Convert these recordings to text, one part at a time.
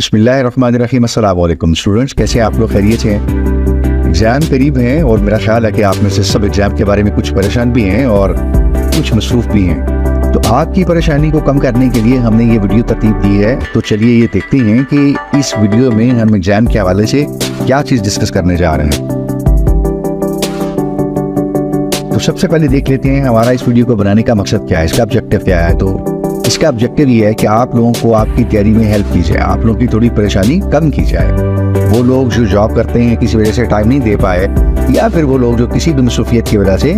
बिस्मिल्लाहिर्रहमानिर्रहीम। अस्सलाम वालेकुम स्टूडेंट्स, कैसे आप लोग? खैरियत से हैं? एग्ज़ाम करीब हैं और मेरा ख्याल है कि आप में से सब एग्ज़ाम के बारे में कुछ परेशान भी हैं और कुछ मसरूफ़ भी हैं। तो आपकी परेशानी को कम करने के लिए हमने ये वीडियो तरतीब दी है। तो चलिए ये देखते हैं कि इस वीडियो में हम एग्ज़ाम के हवाले से क्या चीज़ डिस्कस करने जा रहे हैं। तो सबसे पहले देख लेते हैं हमारा इस वीडियो को बनाने का मकसद क्या है, इसका ऑब्जेक्टिव क्या है। तो इसका ऑब्जेक्टिव ये है कि आप लोगों को आपकी तैयारी में हेल्प की जाए, आप लोगों की थोड़ी परेशानी कम की जाए। वो लोग जो जॉब करते हैं, किसी वजह से टाइम नहीं दे पाए, या फिर वो लोग जो किसी भी मसरूफियत की वजह से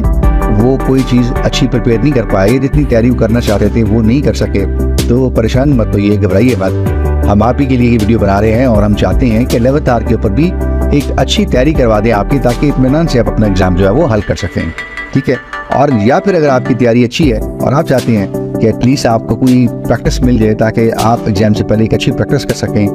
वो कोई चीज़ अच्छी प्रिपेयर नहीं कर पाए, जितनी तैयारी करना चाहते थे वो नहीं कर सके, तो परेशान मत होइए, घबराइए मत। हम आप ही के लिए ये वीडियो बना रहे हैं और हम चाहते हैं कि 11th आवर के ऊपर भी एक अच्छी तैयारी करवा दें आपकी, ताकि इत्मीनान से आप अपना एग्ज़ाम जो है वो हल कर सकें। ठीक है। और या फिर अगर आपकी तैयारी अच्छी है और आप चाहते हैं कि एटलीस्ट आपको कोई प्रैक्टिस मिल जाए ताकि आप एग्जाम से पहले एक अच्छी प्रैक्टिस कर सकें,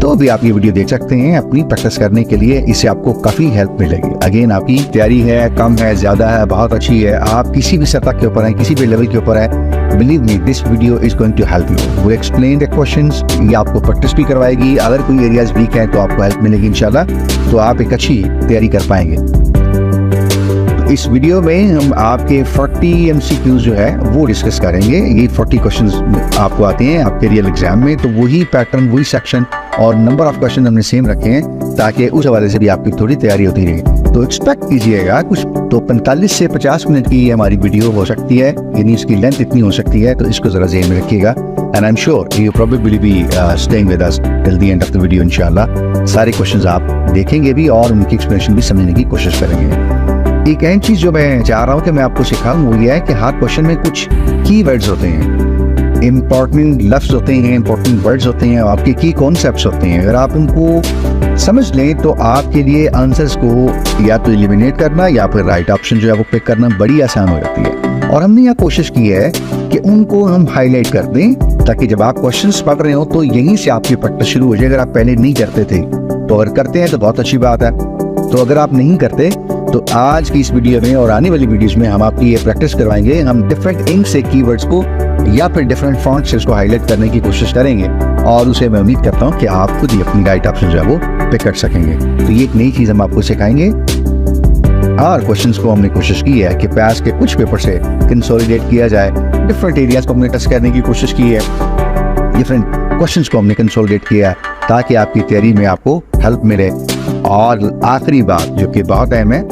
तो भी आप ये वीडियो देख सकते हैं अपनी प्रैक्टिस करने के लिए। इससे आपको काफ़ी हेल्प मिलेगी। अगेन, आपकी तैयारी है, कम है, ज़्यादा है, बहुत अच्छी है, आप किसी भी सतह के ऊपर हैं, किसी भी लेवल के ऊपर है, believe me this video is going to help you. We explain the questions, ये आपको प्रैक्टिस भी करवाएगी। अगर कोई एरियाज वीक है तो आपको हेल्प मिलेगी इंशाल्लाह, तो आप एक अच्छी तैयारी कर पाएंगे। इस वीडियो में हम आपके 40 MCQs जो है वो डिस्कस करेंगे। ये 40 क्वेश्चंस आपको आते हैं आपके रियल एग्जाम में, तो वही पैटर्न, वही सेक्शन और नंबर ऑफ क्वेश्चन हमने सेम रखे हैं, ताकि उस हवाले से भी आपकी थोड़ी तैयारी होती रहे। तो एक्सपेक्ट कीजिएगा कुछ तो 45 से 50 मिनट की हमारी वीडियो हो सकती है, यानी इसकी लेंथ इतनी हो सकती है, तो इसको ज़रा ज़हन में रखिएगा। And I am sure you probably be staying with us till the end of the video. इंशाल्लाह सारे क्वेश्चंस आप देखेंगे भी और उनकी एक्सप्लेनेशन भी समझने की कोशिश करेंगे। एक अहम चीज़ जो मैं चाह रहा हूँ कि मैं आपको सिखाऊं वो ये है कि हर क्वेश्चन में कुछ कीवर्ड्स होते हैं, इंपॉर्टेंट लफ्ज़ होते हैं, इंपॉर्टेंट वर्ड्स होते हैं, आपके की कॉन्सेप्ट्स होते हैं। अगर आप उनको समझ लें तो आपके लिए आंसर्स को या तो एलिमिनेट करना या फिर राइट ऑप्शन जो है वो पिक करना बड़ी आसान हो जाती है। और हमने यहाँ कोशिश की है कि उनको हम हाईलाइट कर दें, ताकि जब आप क्वेश्चंस पढ़ रहे हो तो यहीं से आपकी प्रैक्टिस शुरू हो जाए। अगर आप पहले नहीं करते थे तो अगर करते हैं तो बहुत अच्छी बात है, तो अगर आप नहीं करते तो आज की इस वीडियो में और आने वाली वीडियोस में हम आपकी ये प्रैक्टिस करवाएंगे। हम डिफरेंट इंक से कीवर्ड्स को या फिर डिफरेंट फॉन्ट से उसको हाईलाइट करने की कोशिश करेंगे, और उसे मैं उम्मीद करता हूँ कि आप खुद ही अपनी राइट ऑप्शन जो है वो पिक कर सकेंगे। तो ये एक नई चीज़ हम आपको सिखाएंगे। और क्वेश्चंस को हमने कोशिश की है कि पास के कुछ पेपर से कंसोलिडेट किया जाए, डिफरेंट एरियाज को हमने टच करने की कोशिश की है, डिफरेंट क्वेश्चंस को हमने कंसोलिडेट किया है, ताकि आपकी तैयारी में आपको हेल्प मिले। और आखिरी बात जो कि बहुत अहम है,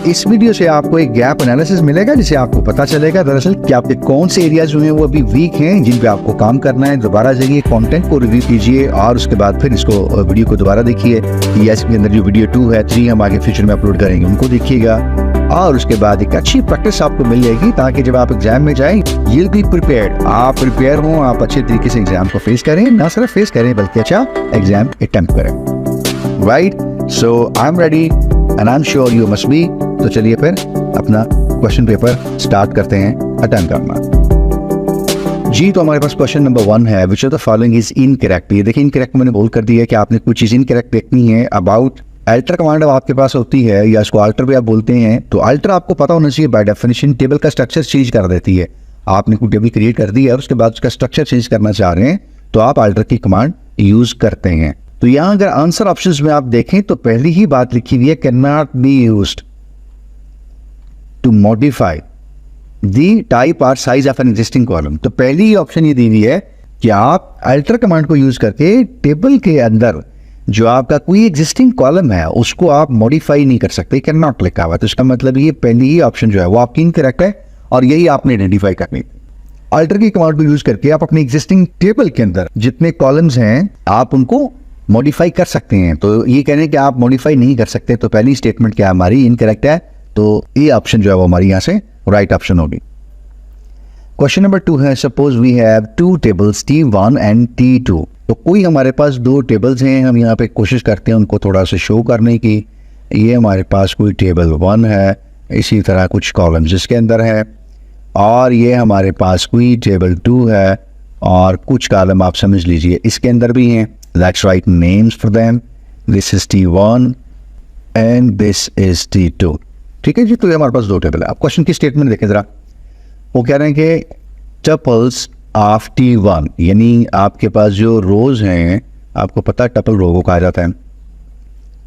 इस वीडियो से आपको एक गैप एनालिसिस मिलेगा, जिससे आपको पता चलेगा दरअसल कि आपके कौन से एरियाज जो हैं वो अभी वीक हैं, जिन पे आपको काम करना है। दोबारा जाइए, कंटेंट को रिव्यू कीजिए और उसके बाद फिर इसको वीडियो को दोबारा देखिए, या इसके अंदर जो वीडियो 2 है, 3 हम आगे फ्यूचर में अपलोड करेंगे, उनको देखिएगा। और उसके बाद एक अच्छी प्रैक्टिस आपको मिल जाएगी, ताकि जब आप एग्जाम में जाएं you'll be prepared, आप प्रिपेयर हों, आप अच्छे तरीके से एग्जाम को फेस करें, ना सिर्फ फेस करें बल्कि अच्छा एग्जाम अटेम्प्ट करें। Right, so I am ready and I am sure you must be. तो चलिए फिर अपना क्वेश्चन पेपर स्टार्ट करते हैं अटेम्प्ट करना। जी, तो हमारे पास क्वेश्चन नंबर 1 है, which of the following is incorrect. ये देखिए, इनकरेक्ट मैंने बोल कर दिया है कि आपने कोई चीज़ इनकरेक्ट देखनी है। अबाउट अल्टर कमांड आपके पास होती है, या इसको अल्टर भी आप बोलते हैं, तो अल्टर आपको पता होना चाहिए बाय डेफिनेशन टेबल का स्ट्रक्चर चेंज कर देती है। आपने कोई टेबल क्रिएट कर दी है, उसके बाद उसका स्ट्रक्चर चेंज करना चाह रहे हैं, तो आप अल्टर की कमांड यूज करते हैं। तो यहाँ अगर आंसर ऑप्शंस में आप देखें तो पहली ही बात लिखी हुई है, cannot be used to modify the type और size of an existing column. तो पहली ही ऑप्शन ये दी हुई है कि आप अल्टर कमांड को यूज करके टेबल के अंदर जो आपका कोई एग्जिस्टिंग कॉलम है उसको आप मॉडिफाई नहीं कर सकते, कैन नॉट लिखा हुआ। तो इसका मतलब ये पहली ही ऑप्शन जो है वो आपकी इनकरेक्ट है, और यही आपने आइडेंटिफाई करनी है। अल्टर की कमांड को यूज करके आप अपने एग्जिस्टिंग टेबल के अंदर जितने कॉलम्स हैं आप उनको मॉडिफाई कर सकते हैं। तो ये कहने कि आप मॉडिफाई नहीं कर सकते, तो पहली स्टेटमेंट क्या हमारी इनकरेक्ट है, तो ये ऑप्शन जो है वो हमारी यहाँ से राइट ऑप्शन होगी। क्वेश्चन नंबर 2 है, suppose we have 2 tables T1 and T2। तो कोई हमारे पास 2 टेबल्स हैं, हम यहाँ पे कोशिश करते हैं उनको थोड़ा सा शो करने की। ये हमारे पास कोई टेबल 1 है, इसी तरह कुछ कॉलम्स इसके अंदर है, और ये हमारे पास कोई टेबल 2 है और कुछ कॉलम आप समझ लीजिए इसके अंदर भी हैं। Let's write names for them, this is T1 and this is T2। ठीक है जी, तो ये हमारे पास 2 टेबल है। आप क्वेश्चन की स्टेटमेंट देखें जरा, वो कह रहे हैं कि टपल्स ऑफ T1, यानी आपके पास जो रोज हैं आपको पता है टपल रो को कहा जाता है।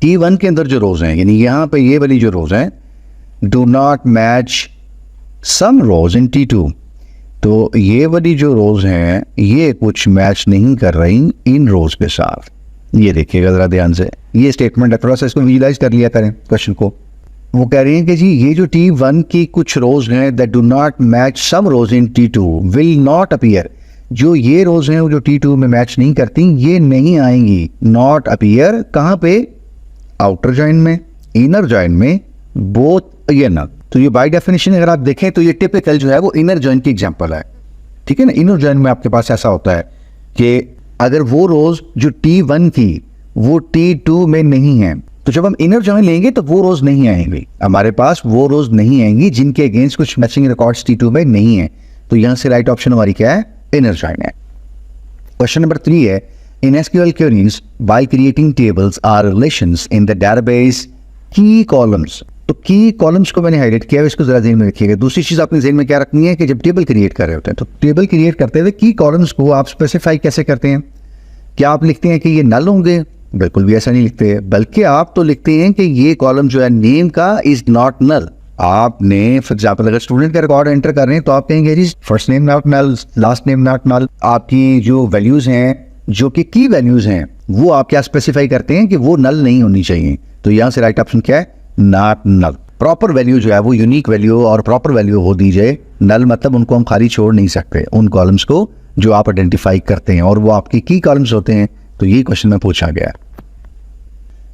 T1 के अंदर जो रोज हैं, यानी यहाँ पे ये वाली जो रोज हैं, do not match some rows in T2, तो ये वाली जो रोज हैं ये कुछ मैच नहीं कर रही इन रोज के साथ। ये देखिएगा जरा ध्यान से, ये स्टेटमेंट है, थोड़ा सा इसको विजुलाइज कर लिया करें क्वेश्चन को। वो कह रही हैं कि जी ये जो T1 की कुछ रोज हैं that do not match some rows in T2 will not appear, जो ये रोज हैं वो जो T2 में मैच नहीं करती ये नहीं आएंगी। नॉट अपीयर कहाँ पे, आउटर जॉइन में, इनर जॉइन में, बोथ ये ना। तो ये बाय डेफिनेशन अगर आप देखें तो ये टिपिकल जो है वो इनर जॉइन की एग्जांपल है, ठीक है ना। इनर जॉइन में आपके पास ऐसा होता है कि अगर वो रोज जो T1 की वो T2 में नहीं है, तो जब हम इनर जॉइन लेंगे तो वो रोज नहीं आएंगी हमारे पास, वो रोज नहीं आएंगी जिनके अगेंस्ट कुछ मैचिंग रिकॉर्ड्स T2 में नहीं है। तो यहां से राइट ऑप्शन हमारी क्या है, इनर जॉइन है। क्वेश्चन नंबर 3 है, in SQL queries by creating tables are relations in the database key columns. तो की कॉलम्स को मैंने हाईलाइट किया है, इसको जरा ध्यान में रखिएगा। दूसरी चीज आपने ध्यान में क्या रखनी है कि जब टेबल क्रिएट कर रहे होते हैं तो टेबल क्रिएट करते हुए की कॉलम्स को आप स्पेसिफाई कैसे करते हैं। क्या आप लिखते हैं कि ये नल होंगे, बिल्कुल भी ऐसा नहीं लिखते, बल्कि आप तो लिखते हैं कि ये कॉलम जो है नेम का इज नॉट नल। आपने फॉर एग्जाम्पल अगर स्टूडेंट का रिकॉर्ड एंटर कर रहे हैं तो आप कहेंगे जी first name not null, last name not null. आपकी जो वैल्यूज हैं जो कि की वैल्यूज हैं वो आप क्या स्पेसिफाई करते हैं कि वो नल नहीं होनी चाहिए। तो यहां से राइट ऑप्शन क्या है, नॉट नल। प्रॉपर वैल्यू जो है वो यूनिक वैल्यू और प्रॉपर वैल्यू हो दी जाए, नल मतलब उनको हम खाली छोड़ नहीं सकते, उन कॉलम्स को जो आप आइडेंटिफाई करते हैं और वो आपके की कॉलम्स होते हैं। तो ये क्वेश्चन में पूछा गया।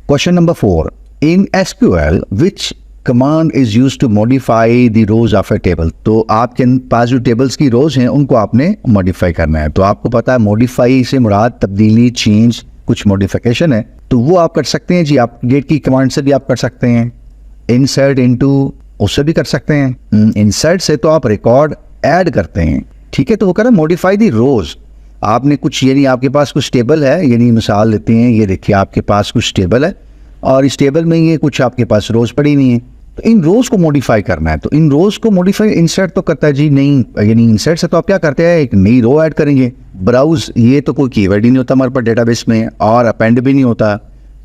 Question number 4, in SQL which command is used to modify the rows of a table. तो आपके पास जो टेबल्स की रोज हैं उनको आपने मॉडिफाई करना है। तो आपको पता है मॉडिफाई से मुराद तब्दीली, चेंज, कुछ मॉडिफिकेशन है, तो वो आप कर सकते हैं जी। आप गेट की कमांड से भी आप कर सकते हैं, इंसर्ट इनटू उससे भी कर सकते हैं। इंसर्ट से तो आप रिकॉर्ड ऐड करते हैं, ठीक है। तो वो कह रहा है मॉडिफाई दी रोज। आपने कुछ, यानी आपके पास कुछ टेबल है, यानी मिसाल लेते हैं, ये देखिए आपके पास कुछ टेबल है और इस टेबल में ये कुछ आपके पास रोज पड़ी हुई है, तो इन रोज को मॉडिफाई करना है। तो इन रोज को मॉडिफाई इंसर्ट तो करता है जी नहीं, यानी इंसर्ट से तो आप क्या करते हैं, एक नई रो ऐड करेंगे। ब्राउज ये तो कोई कीवर्ड ही नहीं होता हमारे पास डेटाबेस में, और अपेंड भी नहीं होता।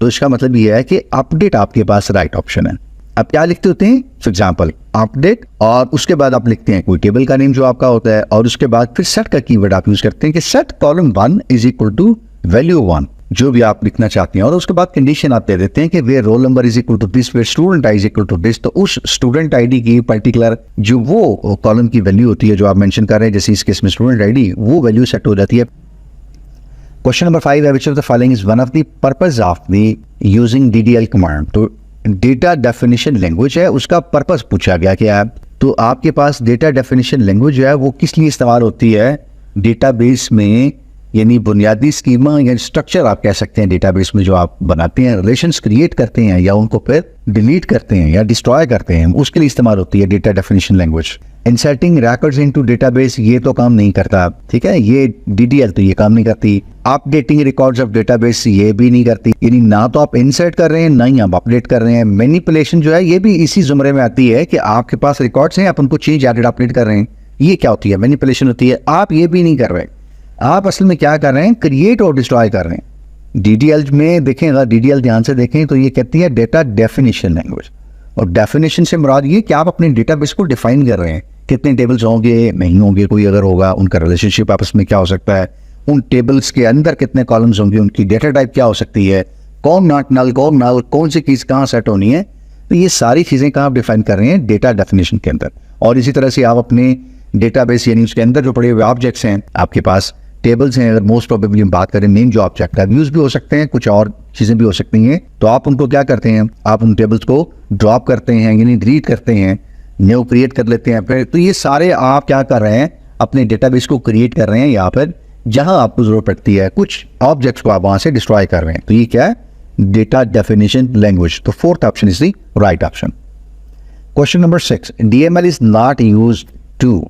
तो इसका मतलब ये है कि अपडेट आपके पास राइट ऑप्शन है। आप क्या लिखते होते हैं, फॉर एग्जाम्पल अपडेट, और उसके बाद आप लिखते हैं कोई टेबल का नेम जो आपका होता है, और उसके बाद फिर सेट का कीवर्ड आप यूज करते हैं कि set column 1 is equal to value 1, जो भी आप लिखना चाहते हैं। और उसके बाद कंडीशन आप दे देते हैं कि where roll number is equal to this, where student I is equal to this. तो उस स्टूडेंट आईडी की पर्टिकुलर जो वो कॉलम की वैल्यू होती है जो आप मेंशन कर रहे हैं, जैसे इस केस में स्टूडेंट आईडी, वो वैल्यू सेट हो जाती है। क्वेश्चन नंबर 5 है, which of the following is one of the purpose of the using DDL command. तो डेटा डेफिनेशन लैंग्वेज है, उसका पर्पस पूछा गया क्या है। तो आपके पास डेटा डेफिनेशन लैंग्वेज जो है वो किस लिए इस्तेमाल होती है डेटाबेस में, यानी बुनियादी स्कीमा या स्ट्रक्चर आप कह सकते हैं डेटाबेस में जो आप बनाते हैं, रिलेशंस क्रिएट करते हैं या उनको फिर डिलीट करते हैं या डिस्ट्रॉय करते हैं, उसके लिए इस्तेमाल होती है data definition language. Inserting records into database ये तो काम नहीं करता, ठीक है, ये DDL तो ये काम नहीं करती। अपडेटिंग रिकॉर्ड्स ऑफ डेटाबेस ये भी नहीं करती, यानी ना तो आप इंसर्ट कर रहे हैं ना ही आप अपडेट कर रहे हैं। मैनिपुलेशन जो है ये भी इसी जुमरे में आती है कि आपके पास रिकॉर्ड्स हैं, आप उनको चेंज एडिट अपडेट कर रहे हैं, ये क्या होती है, मैनिपुलेशन होती है। आप ये भी नहीं कर रहे, आप असल में क्या कर रहे हैं, क्रिएट और डिस्ट्रॉय कर रहे हैं। DDL में देखें, अगर DDL ध्यान से देखें तो ये कहती है डेटा डेफिनेशन लैंग्वेज, और डेफिनेशन से मुराद ये कि आप अपने डेटाबेस को डिफाइन कर रहे हैं, कितने टेबल्स होंगे, नहीं होंगे, कोई अगर होगा उनका रिलेशनशिप आपस में क्या हो सकता है, उन टेबल्स के अंदर कितने कॉलम्स होंगे, उनकी डेटा टाइप क्या हो सकती है, कौन नॉट नल, कौन नल, कौन सी चीज़ कहाँ सेट होनी है। तो ये सारी चीज़ें कहाँ आप डिफाइन कर रहे हैं, डेटा डेफिनेशन के अंदर। और इसी तरह से आप अपने डेटाबेस यानी उसके अंदर जो पड़े हुए ऑब्जेक्ट्स हैं, आपके पास टेबल्स हैं, अगर मोस्ट प्रोबेबली हम बात करें मेन जो ऑब्जेक्ट है, व्यूज भी हो सकते हैं, कुछ और चीज़ें भी हो सकती हैं, तो आप उनको क्या करते हैं, आप उन टेबल्स को ड्रॉप करते हैं, यानी डिलीट करते हैं, न्यू क्रिएट कर लेते हैं फिर। तो ये सारे आप क्या कर रहे हैं, अपने डेटाबेस को क्रिएट कर रहे हैं, या फिर जहां आपको जरूरत पड़ती है कुछ ऑब्जेक्ट्स को आप वहां से डिस्ट्रॉय कर रहे हैं। तो ये क्या है, डेटा डेफिनेशन लैंग्वेज। तो fourth option is the right option. Question number 6, DML is not used to.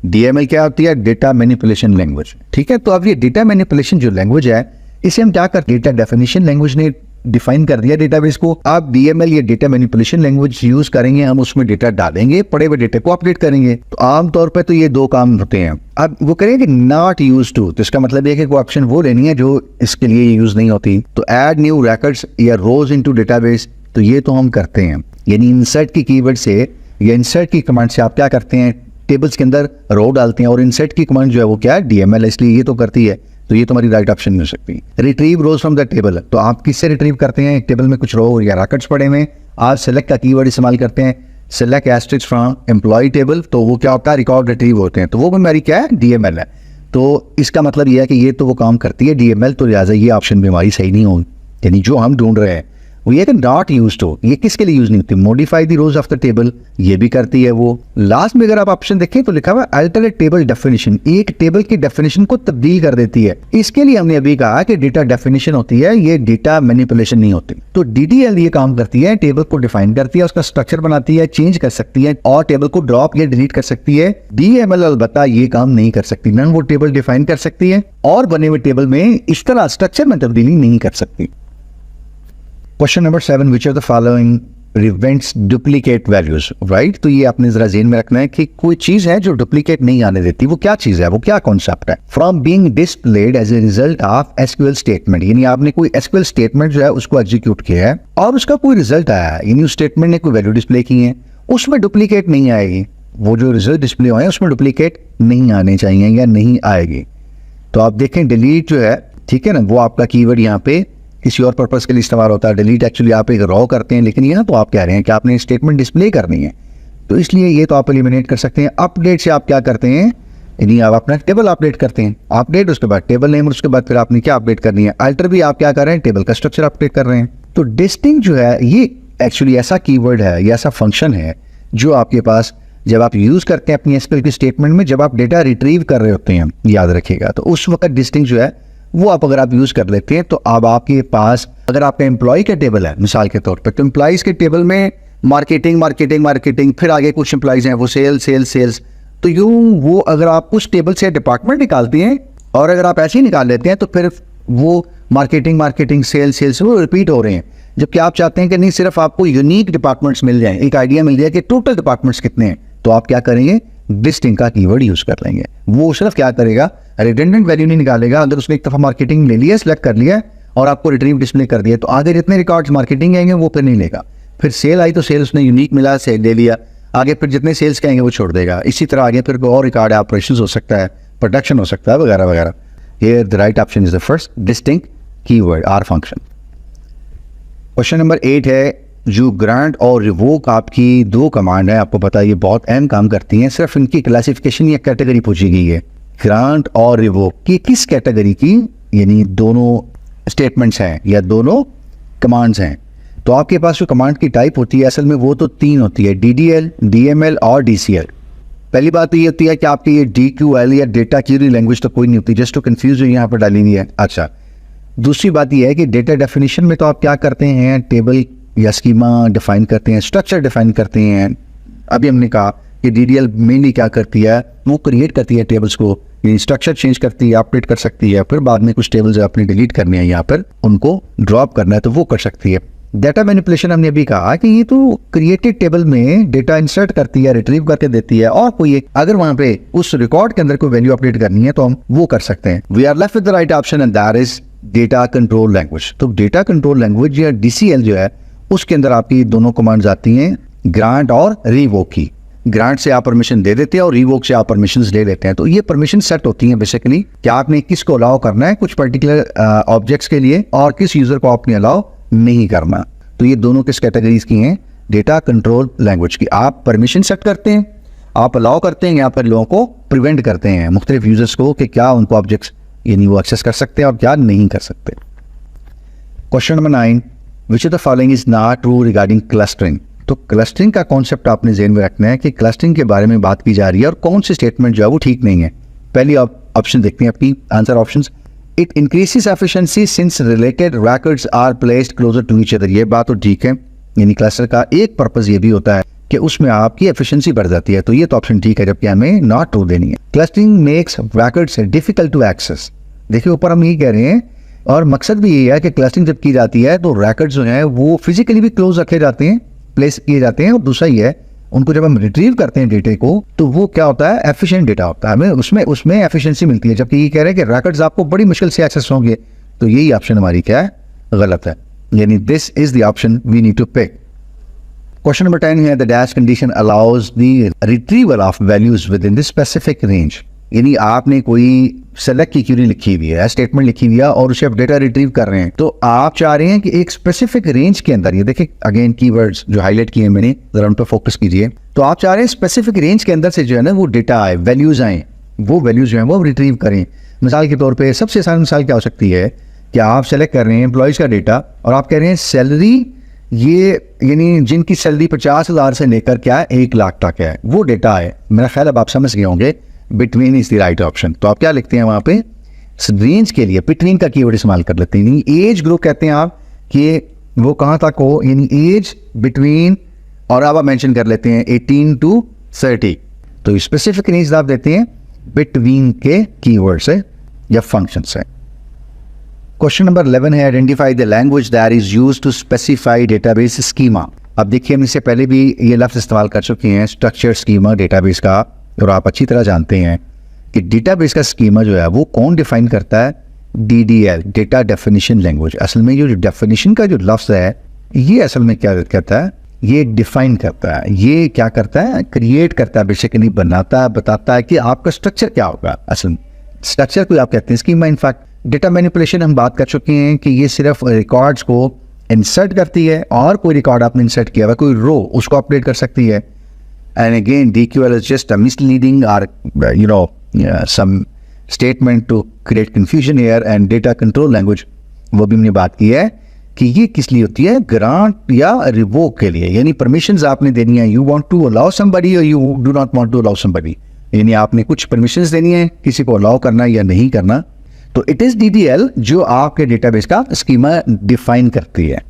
DML क्या होती है, डेटा मैनिपुलेशन लैंग्वेज, ठीक है। तो अब ये डेटा मैनिपुलेशन जो लैंग्वेज है, इसे हम क्या करते हैं, डेटा डेफिनेशन लैंग्वेज ने डिफाइन कर दिया डेटाबेस को, आप डीएमएल या डेटा मैनिपुलेशन लैंग्वेज यूज करेंगे, हम उसमें डेटा डालेंगे, पड़े हुए डेटा को अपडेट करेंगे। तो आमतौर पर तो ये दो काम होते हैं। अब वो करेंगे नॉट यूज टू, तो इसका मतलब है कि कोई ऑप्शन वो लेनी है जो इसके लिए यूज नहीं होती। तो ऐड न्यू रिकॉर्ड्स या रोज इनटू डेटाबेस, तो ये तो हम करते हैं, यानी इंसर्ट की कीवर्ड से या इंसर्ट की कमांड से आप क्या करते हैं, टेबल्स के अंदर रो डालते हैं, और इंसर्ट की कमांड जो है वो क्या है, डीएमएल, इसलिए ये तो करती है। तो ये तुम्हारी राइट ऑप्शन मिल सकती है। Retrieve rows from the table, तो आप किससे रिट्रीव करते हैं, एक टेबल में कुछ रो या रिकॉर्ड्स पड़े हुए, आप सेलेक्ट का कीवर्ड इस्तेमाल करते हैं, select asterisk from employee table, तो वो क्या होता है, रिकॉर्ड रिट्रीव होते हैं, तो वो हमारी क्या है, डीएमएल है। तो इसका मतलब ये है कि ये तो वो काम करती है डीएमएल, तो लिहाजा ये ऑप्शन भी हमारी सही नहीं होगी। यानी जो हम ढूंढ रहे हैं वो ये कि नॉट यूज्ड हो, ये किसके लिए यूज नहीं होती, modify the rows of the table, ये भी करती है वो। लास्ट में अगर आप ऑप्शन देखें तो लिखा हुआ अल्टर टेबल डेफिनेशन, एक टेबल की डेफिनेशन को तब्दील कर देती है। इसके लिए हमने अभी कहा कि डेटा डेफिनेशन होती है, ये डेटा मैनिपुलेशन नहीं होती। तो डीडीएल ये काम करती है, टेबल को डिफाइन करती है, उसका स्ट्रक्चर बनाती है, चेंज कर सकती है और टेबल को ड्रॉप या डिलीट कर सकती है। डीएमएल अलबत्ता ये काम नहीं कर सकती, न वो टेबल डिफाइन कर सकती है और बने हुए टेबल में इस तरह स्ट्रक्चर में तब्दीली नहीं कर सकती। Question number 7, which of the following prevents duplicate values, right. तो ये आपने जरा ज़हन में रखना है कि कोई चीज है जो डुप्लीकेट नहीं आने देती, वो क्या चीज है, वो क्या कॉन्सेप्ट है। From being displayed as a result of SQL statement, यानी आपने कोई एसक्यूएल स्टेटमेंट जो है उसको एग्जीक्यूट किया है और उसका कोई रिजल्ट आया है, यानी उस स्टेटमेंट ने कोई वैल्यू डिस्प्ले की है, उसमें डुप्लीकेट नहीं आएगी, वो जो रिजल्ट डिस्प्ले हुए हैं उसमें डुप्लीकेट नहीं आने चाहिए या नहीं आएगी। तो आप देखें डिलीट जो है, ठीक है ना, वो आपका कीवर्ड यहाँ पे किसी और पर्पस के लिए इस्तेमाल होता है। डिलीट एक्चुअली आप एक रॉ करते हैं, लेकिन यहाँ तो आप कह रहे हैं कि आपने स्टेटमेंट डिस्प्ले करनी है, तो इसलिए ये तो आप एलिमिनेट कर सकते हैं। अपडेट से आप क्या करते हैं, यानी आप अपना टेबल अपडेट करते हैं, अपडेट उसके बाद टेबल नेम, उसके बाद फिर आपने क्या अपडेट करनी है, अल्टर भी आप क्या कर रहे हैं, टेबल का स्ट्रक्चर अपडेट कर रहे हैं। तो डिस्टिंक्ट जो है ये एक्चुअली ऐसा कीवर्ड है या ऐसा फंक्शन है जो आपके पास जब आप यूज करते हैं अपनी एसक्यूएल की स्टेटमेंट में, जब आप डेटा रिट्रीव कर रहे होते हैं, याद रखिएगा, तो उस वक्त डिस्टिंक्ट जो है वो आप अगर आप यूज कर लेते हैं, तो अब आपके पास अगर आपका एम्प्लॉय का टेबल है मिसाल के तौर पर, तो एम्प्लॉइज के टेबल में मार्केटिंग मार्केटिंग मार्केटिंग, फिर आगे कुछ एम्प्लॉइज हैं वो सेल्स, तो यूं वो अगर आप उस टेबल से डिपार्टमेंट निकालते हैं और अगर आप ऐसे ही निकाल लेते हैं तो फिर वो मार्केटिंग सेल्स वो रिपीट हो रहे हैं, जबकि आप चाहते हैं कि नहीं, सिर्फ आपको यूनिक डिपार्टमेंट्स मिल जाए, एक आइडिया मिल जाए कि टोटल डिपार्टमेंट्स कितने हैं, तो आप क्या करेंगे, डिस्टिंक्ट का कीवर्ड यूज कर लेंगे। वो सिर्फ क्या करेगा, रिडंडेंट वैल्यू नहीं निकालेगा, अगर उसने एक दफा मार्केटिंग ले लिया, सिलेक्ट कर लिया और आपको रिट्रीव डिस्प्ले कर दिया, तो आगे जितने रिकॉर्ड्स मार्केटिंग आएंगे वो फिर नहीं लेगा, फिर सेल आई तो सेल उसने यूनिक मिला, सेल ले लिया, आगे फिर जितने सेल्स के आएंगे वो छोड़ देगा। इसी तरह आगे फिर और रिकॉर्ड ऑपरेशन हो सकता है, प्रोडक्शन हो सकता है, वगैरह वगैरह। Here the right option is the first distinct keyword or function. Question number 8 है, जो ग्रांट और रिवोक आपकी दो कमांड है, आपको पता है ये बहुत अहम काम करती हैं, सिर्फ इनकी क्लासिफिकेशन या कैटेगरी पूछी गई है। ग्रांट और रिवोक की किस कैटेगरी की, यानी दोनों स्टेटमेंट्स हैं या दोनों कमांड्स हैं। तो आपके पास जो कमांड की टाइप होती है असल में वो तो 3 होती है, डीडीएल, डीएमएल और डीसीएल। पहली बात तो ये होती है कि आपकी ये डीक्यूएल या डेटा क्यूरी लैंग्वेज तो कोई नहीं होती, जस्ट टू कंफ्यूज जो यहाँ पर डाली हुई है। अच्छा, दूसरी बात यह है कि डेटा डेफिनेशन में तो आप क्या करते हैं, टेबल या स्कीमा डिफाइन करते हैं, स्ट्रक्चर डिफाइन करते हैं। अभी हमने कहा कि डीडीएल मेनली क्या करती है, वो क्रिएट करती है टेबल्स को, स्ट्रक्चर चेंज करती है, अपडेट कर सकती है, फिर बाद में कुछ टेबल्स अपने डिलीट करने हैं यहाँ पर, उनको ड्रॉप करना है तो वो कर सकती है। डेटा मैनिपुलेशन हमने अभी कहा कि ये तो क्रिएटेड टेबल में डेटा इंसर्ट करती है, रिट्रीव करके देती है, और कोई अगर वहां पे उस रिकॉर्ड के अंदर कोई वैल्यू अपडेट करनी है तो हम वो कर सकते हैं। We are left with the right option and that is data control language. तो डेटा कंट्रोल लैंग्वेज या डीसीएल जो है उसके अंदर आपकी दोनों कमांड्स आती हैं, ग्रांट और रिवोक की। ग्रांट से आप परमिशन दे देते हैं और रिवोक से आप परमिशंस ले लेते हैं। तो ये परमिशन सेट होती हैं बेसिकली कि आपने किसको अलाउ करना है कुछ पर्टिकुलर ऑब्जेक्ट्स के लिए और किस यूजर को आपने अलाउ नहीं करना। तो ये दोनों किस कैटेगरीज की हैं, डेटा कंट्रोल लैंग्वेज की। आप परमिशन सेट करते हैं, आप अलाउ करते हैं या फिर लोगों को प्रिवेंट करते हैं मुख्तलिफ यूजर्स को कि क्या उनको ऑब्जेक्ट्स यानी वो एक्सेस कर सकते हैं और क्या नहीं कर सकते। Question number 9, which of the following is not true regarding clustering. तो क्लस्टरिंग का कॉन्सेप्ट आपने ज़हन में रखना है कि क्लस्टरिंग के बारे में बात की जा रही है और कौन सी स्टेटमेंट जो है वो ठीक नहीं है। पहली ऑप्शन देखते हैं आपकी answer options. It increases efficiency since related records are placed closer to each other. ये बात तो ठीक है, यानी क्लस्टर का एक पर्पस ये भी होता है कि उसमें आपकी एफिशिएंसी बढ़ जाती है, तो ये तो ऑप्शन ठीक है, जबकि हमें नॉट ट्रू देनी है। Clustering makes records difficult to access. देखिए ऊपर हम ये कह रहे हैं और मकसद भी ये है कि क्लस्टरिंग जब की जाती है तो रैकेट्स जो हैं वो फिजिकली भी क्लोज रखे जाते हैं, प्लेस किए जाते हैं, और दूसरा ये है उनको जब हम रिट्रीव करते हैं डेटे को तो वो क्या होता है, एफिशिएंट डेटा होता है, हमें उसमें एफिशिएंसी मिलती है। जबकि ये कह रहे हैं कि रैकेट्स आपको बड़ी मुश्किल से एक्सेस होंगे, तो यही ऑप्शन हमारी क्या है, गलत है। यानी this is the option we need to pick. Question number 10 है the dash condition allows the retrieval of values within the specific range. यानी आपने कोई सेलेक्ट की क्वेरी लिखी हुई है, स्टेटमेंट लिखी हुई है और उसे आप डेटा रिट्रीव कर रहे हैं, तो आप चाह रहे हैं कि एक स्पेसिफिक रेंज के अंदर, ये देखिए अगेन कीवर्ड्स जो हाईलाइट किए मैंने, जरा उन पर फोकस कीजिए। तो आप चाह रहे हैं स्पेसिफिक रेंज के अंदर से जो है ना वो डेटा आए, वैल्यूज आए, वो वैल्यूज जो है वो रिट्रीव करें। मिसाल के तौर पर सबसे आसान मिसाल क्या हो सकती है कि आप सेलेक्ट कर रहे हैं एम्प्लॉयज़ का डेटा और आप कह रहे हैं सैलरी, ये यानी जिनकी सैलरी 50,000 से लेकर क्या है 1 लाख तक है, वो डेटा है। मेरा ख्याल अब आप समझ गए होंगे, between is the right option. तो आप क्या लिखते हैं वहां पे, रेंज के लिए बिटवीन का कीवर्ड इस्तेमाल कर लेते हैं। एज ग्रुप कहते हैं आप कि वो कहाँ तक हो, यानी एज बिटवीन, और अब आप मेंशन कर लेते हैं 18 to 30। तो स्पेसिफिक रेंज आप देते हैं बिटवीन के कीवर्ड से या फंक्शन से। क्वेश्चन नंबर 11 है identify the language that is used to specify database schema. अब देखिए हम इससे पहले भी ये लफ्ज़ इस्तेमाल कर चुके हैं, स्ट्रक्चर स्कीमा डेटाबेस का, और आप अच्छी तरह जानते हैं कि डेटाबेस का स्कीमा जो है वो कौन डिफाइन करता है, DDL, डेटा डेफिनेशन लैंग्वेज। असल में जो डेफिनेशन का जो लफ्ज़ है ये असल में क्या करता है, ये डिफाइन करता है, ये क्या करता है, क्रिएट करता है, बेसिकली बनाता है, बताता है कि आपका स्ट्रक्चर क्या होगा। असल स्ट्रक्चर को आप कहते हैं स्कीमा। इनफैक्ट डेटा मैनिपुलेशन हम बात कर चुके हैं कि ये सिर्फ रिकॉर्ड्स को इंसर्ट करती है, और कोई रिकॉर्ड आपने इंसर्ट किया हुआ, कोई रो, उसको अपडेट कर सकती है। And again, DQL is just a misleading or some statement to create confusion here, and data control language वो भी हमने बात की है कि ये किस लिए होती है, ग्रांट या रिवोक के लिए, यानी परमिशंस आपने देनी है। You want to allow somebody or you do not want to allow somebody, यानी आपने कुछ परमिशंस देनी है, किसी को अलाउ करना या नहीं करना। तो इट इज DDL जो आपके डेटाबेस का स्कीमा डिफाइन करती है।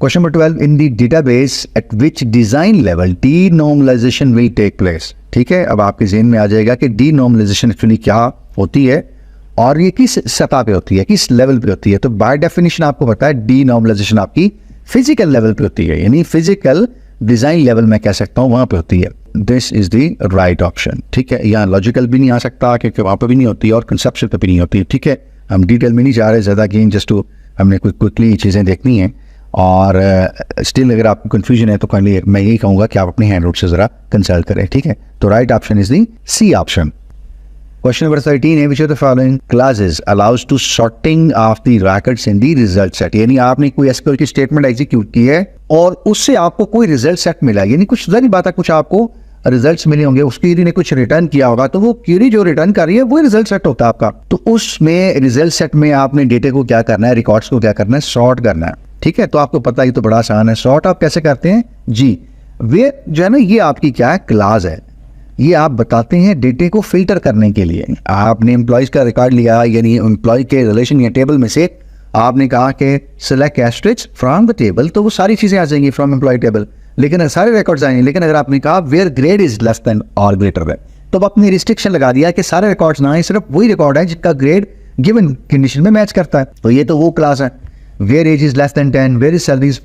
Question number 12 in the database at which design level denormalization will take place. ठीक है, अब आपके ज़हन में आ जाएगा कि डीनॉर्मलाइजेशन एक्चुअली क्या होती है और ये किस सतह पे होती है, किस लेवल पे होती है। तो बाय डेफिनेशन आपको पता है डीनॉर्मलाइजेशन आपकी फिजिकल लेवल पे होती है, यानी फिजिकल डिजाइन लेवल मैं कह सकता हूँ वहां पे होती है। This is the right option. ठीक है, यहाँ लॉजिकल भी नहीं आ सकता क्योंकि वहां पर भी नहीं होती और कंसेप्चुअल पे भी नहीं होती। ठीक है, हम डिटेल में नहीं जा रहे ज़्यादा, गेन जस्ट टू हमने क्विकली चीज़ें देखनी है। और स्टिल अगर आपको कंफ्यूजन है तो काइंडली मैं यही कहूँगा कि आप अपने हैंड नोट से ज़रा कंसल्ट करें। ठीक है, तो right option is the C option. Question number 13 है which of the following clauses allows to sorting of the records in the result set. यानी आपने कोई एसक्यूएल की स्टेटमेंट एग्जीक्यूट की है और उससे आपको कोई रिजल्ट सेट मिला, यानी कुछ ज़ाहिर बात है कुछ आपको रिजल्ट्स मिले होंगे, उस क्वेरी ने कुछ रिटर्न किया होगा, तो वो क्वेरी जो रिटर्न कर रही है वो रिजल्ट सेट होता है आपका। तो उसमें रिजल्ट सेट में आपने डेटे को क्या करना है, रिकॉर्ड्स को क्या करना है, सॉर्ट करना है। ठीक है, तो आपको पता ही तो बड़ा आसान है। सॉर्ट आप कैसे करते हैं जी, वे जो है ना ये आपकी क्या है, क्लास है। ये आप बताते हैं डेटे को फिल्टर करने के लिए। आपने एम्प्लॉयज का रिकॉर्ड लिया, यानी एम्प्लॉय के रिलेशन या टेबल में से आपने कहा कि select asterisk from the table, तो वो सारी चीज़ें आ जाएंगी फ्रॉम एम्प्लॉय टेबल, लेकिन सारे रिकॉर्ड्स आएंगे। लेकिन अगर आपने कहा where grade is less than और ग्रेटर है, तो अब आपने रिस्ट्रिक्शन लगा दिया कि सारे रिकॉर्ड्स ना आए, सिर्फ वही रिकॉर्ड है जिसका ग्रेड गिवन कंडीशन में मैच करता है। तो ये तो वो क्लास है। Where age is less than 10, where is salaries,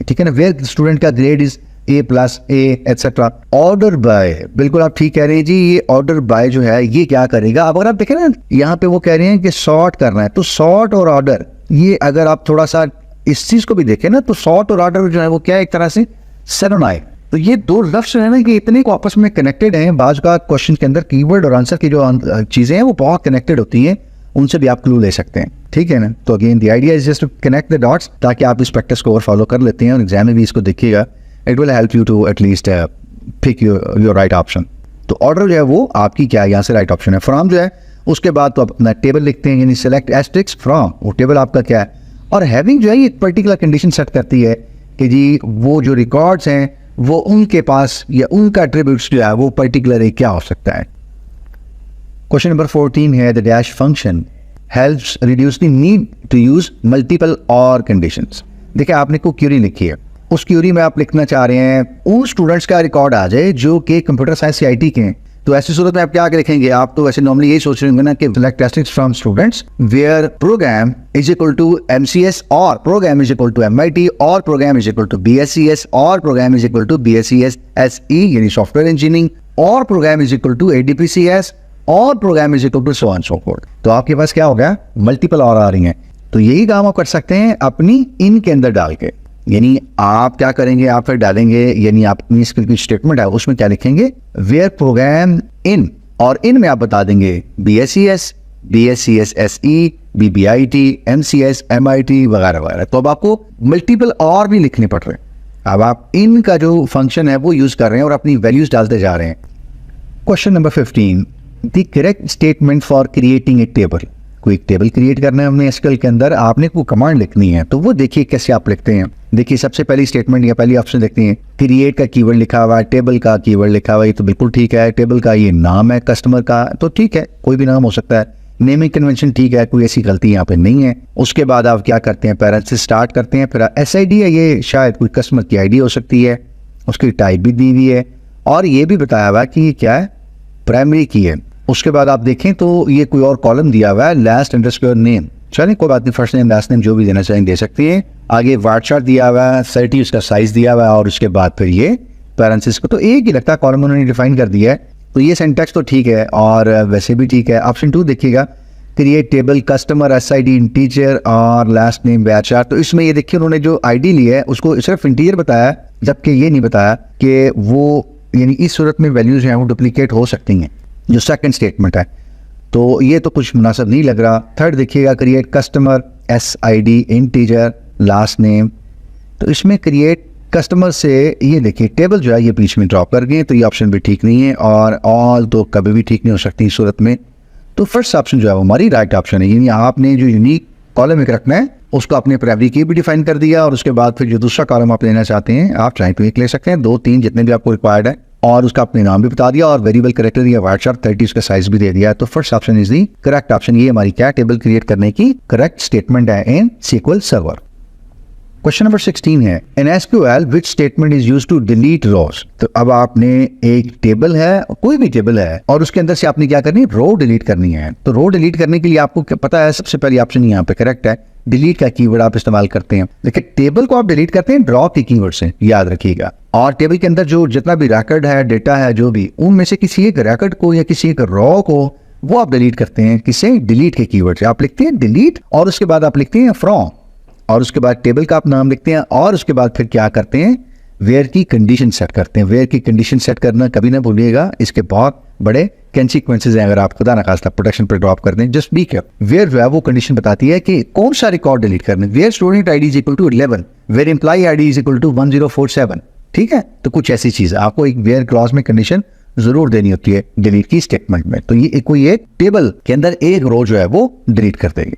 ठीक है ना, वेयर स्टूडेंट का grade is A+, A etcetera. Order by, बिल्कुल आप ठीक कह रहे हैं जी। ये ऑर्डर बाय जो है ये क्या करेगा, अब अगर आप देखें ना यहाँ पे वो कह रहे हैं कि सॉर्ट करना है, तो सॉर्ट और ऑर्डर, ये अगर आप थोड़ा सा इस चीज को भी देखें ना, तो सॉर्ट और ऑर्डर जो है वो क्या है, एक तरह से सिनोनिम। तो ये दो लफ्ज़ है ना कि इतने को आपस में कनेक्टेड हैं। बाज का क्वेश्चन के अंदर कीवर्ड और आंसर की जो चीजें हैं वो बहुत कनेक्टेड होती हैं, उनसे भी आप क्लू ले सकते हैं। ठीक है ना, तो again the idea is just to connect the dots, ताकि आप इस प्रैक्टिस को और फॉलो कर लेते हैं और एग्जाम में भी इसको देखिएगा। It will help you to at least pick your right option. तो ऑर्डर जो है वो आपकी क्या है, यहाँ से राइट ऑप्शन है। फ्रॉम जो है उसके बाद तो आप अपना टेबल लिखते हैं, यानी सेलेक्ट एस्ट्रिक्स फ्रॉम, वो टेबल आपका क्या है। और हैविंग जो है ये एक पर्टिकुलर कंडीशन सेट करती है कि जी वो जो रिकॉर्ड्स हैं वो उनके पास या उनका एट्रीब्यूट्स जो है वो पर्टिकुलर क्या हो सकता है। क्वेश्चन नंबर 14 है the dash function helps reduce the need to use multiple or conditions. देखिए आपने कोई क्यूरी लिखी है, उस क्यूरी में आप लिखना चाह रहे हैं उन स्टूडेंट्स का रिकॉर्ड आ जाए जो कि कंप्यूटर साइंस CIT के हैं, तो ऐसी सूरत में आप क्या लिखेंगे, आप तो वैसे नॉर्मली यही सोच रहे होंगे ना कि select testing from students where program is equal to MCS or program is equal to MIT or program is equal to BSCS or program is equal to BSCS SE यानी software engineering or program is equal to ADPCS or program is equal to so on so forth. तो आपके पास क्या हो गया, multiple और आ रही हैं। तो यही काम आप कर सकते हैं अपनी इन के अंदर डाल के, यानी आप क्या करेंगे, आप फिर डालेंगे, यानी अपनी इसकी कोई स्टेटमेंट है उसमें क्या लिखेंगे, वेयर प्रोग्राम इन, और इन में आप बता देंगे BSCS, BSCS SE, BBIT, MCS, MIT वगैरह वगैरह। तो अब आपको मल्टीपल और भी लिखने पड़ रहे हैं। अब आप इन का जो फंक्शन है वो यूज कर रहे हैं और अपनी वैल्यूज डालते जा रहे हैं। Question number 15, the correct statement for creating a table. कोई एक टेबल क्रिएट करना है हमने SQL के अंदर, आपने कोई कमांड लिखनी है, तो वो देखिए कैसे आप लिखते हैं। देखिए सबसे पहली स्टेटमेंट या पहली ऑप्शन देखते हैं, क्रिएट का कीवर्ड लिखा हुआ है, टेबल का कीवर्ड लिखा हुआ है, ये तो बिल्कुल ठीक है। टेबल का ये नाम है कस्टमर का, तो ठीक है, कोई भी नाम हो सकता है। नेमिंग कन्वेंशन ठीक है, कोई ऐसी गलती यहाँ पे नहीं है। उसके बाद आप क्या करते हैं, पैरेंट से स्टार्ट करते हैं, फिर SID है, ये शायद कोई कस्टमर की ID हो सकती है, उसकी टाइप भी दी हुई है और ये भी बताया हुआ है कि ये क्या है, प्राइमरी की है। उसके बाद आप देखें तो ये कोई और कॉलम दिया हुआ है, लास्ट अंडरस्कोर नेम, चलिए कोई बात नहीं, फर्स्ट नेम लास्ट नेम जो भी देना चाहें दे सकती है। आगे वार्ड चार्ट दिया हुआ है, 30 उसका साइज दिया हुआ है और उसके बाद फिर ये पैरेंथेसिस को, तो एक ही लगता है कॉलम उन्होंने डिफाइन कर दिया है। तो ये सिंटैक्स तो ठीक है और वैसे भी ठीक है। ऑप्शन 2 देखिएगा, create table customer SID integer और लास्ट नेम वार्ड चार्ट। तो इसमें ये देखिए उन्होंने जो ID ली है उसको सिर्फ इंटीजर बताया, जबकि ये नहीं बताया कि वो, यानी इस सूरत में वैल्यूज हैं वो डुप्लीकेट हो सकती हैं, जो सेकंड स्टेटमेंट है। तो ये तो कुछ मुनासिब नहीं लग रहा। थर्ड देखिएगा, create customer SID integer last name, तो इसमें क्रिएट कस्टमर से ये देखिए टेबल जो है ये बीच में ड्रॉप कर गए, तो ये ऑप्शन भी ठीक नहीं है और ऑल तो कभी भी ठीक नहीं हो सकती इस सूरत में। तो फर्स्ट ऑप्शन जो है वो हमारी राइट ऑप्शन है, यानी आपने जो यूनिक कॉलम एक रखना है उसको अपने प्राइमरी की भी डिफाइन कर दिया और उसके बाद फिर जो दूसरा कॉलम आप लेना चाहते हैं आप चाहे तो एक ले सकते हैं, 2 3 जितने भी आपको रिक्वायर्ड है, और उसका अपने नाम भी बता दिया और वेरिएबल कैरेक्टर या वार्ड चार्ट 30 उसका साइज भी दे दिया। तो first option is the correct option, ये हमारी क्या टेबल क्रिएट करने की करेक्ट स्टेटमेंट है in SQL server. Question number 16 है, in SQL which statement is used to delete rows. तो अब आपने एक टेबल है, कोई भी टेबल है और उसके अंदर से आपने क्या करनी है, रो डिलीट करनी है। तो रो डिलीट करने के लिए आपको पता है सबसे पहली ऑप्शन यहाँ पे करेक्ट है, डिलीट का कीवर्ड आप इस्तेमाल करते हैं। लेकिन टेबल को आप डिलीट करते हैं ड्रॉप के कीवर्ड से, याद रखिएगा। और टेबल के अंदर जो जितना भी रिकॉर्ड है, डेटा है, जो भी, उनमें से किसी एक रिकॉर्ड को या किसी एक रो को वो आप डिलीट करते हैं, किसे, डिलीट के कीवर्ड से। आप लिखते हैं डिलीट और उसके बाद आप लिखते हैं फ्रॉम और उसके बाद टेबल का आप नाम लिखते हैं और उसके बाद फिर क्या करते हैं, वेयर की कंडीशन सेट करते हैं। वेयर की कंडीशन सेट करना कभी ना भूलिएगा, इसके बहुत बड़े कंसीक्वेंसेस हैं अगर आप खुदा ना खास्ता प्रोटेक्शन पर ड्रॉप करते हैं। जस्ट बी केयरफुल, वेयर जो है वो कंडीशन बताती है कि कौन सा रिकॉर्ड डिलीट करना है। Where student ID is equal to 11, where employee ID is equal to 1047, ठीक है। तो कुछ ऐसी चीज आपको एक वेयर क्लॉज में कंडीशन जरूर देनी होती है डिलीट की स्टेटमेंट में। तो ये कोई एक टेबल के अंदर एक रो जो है वो डिलीट कर देगी।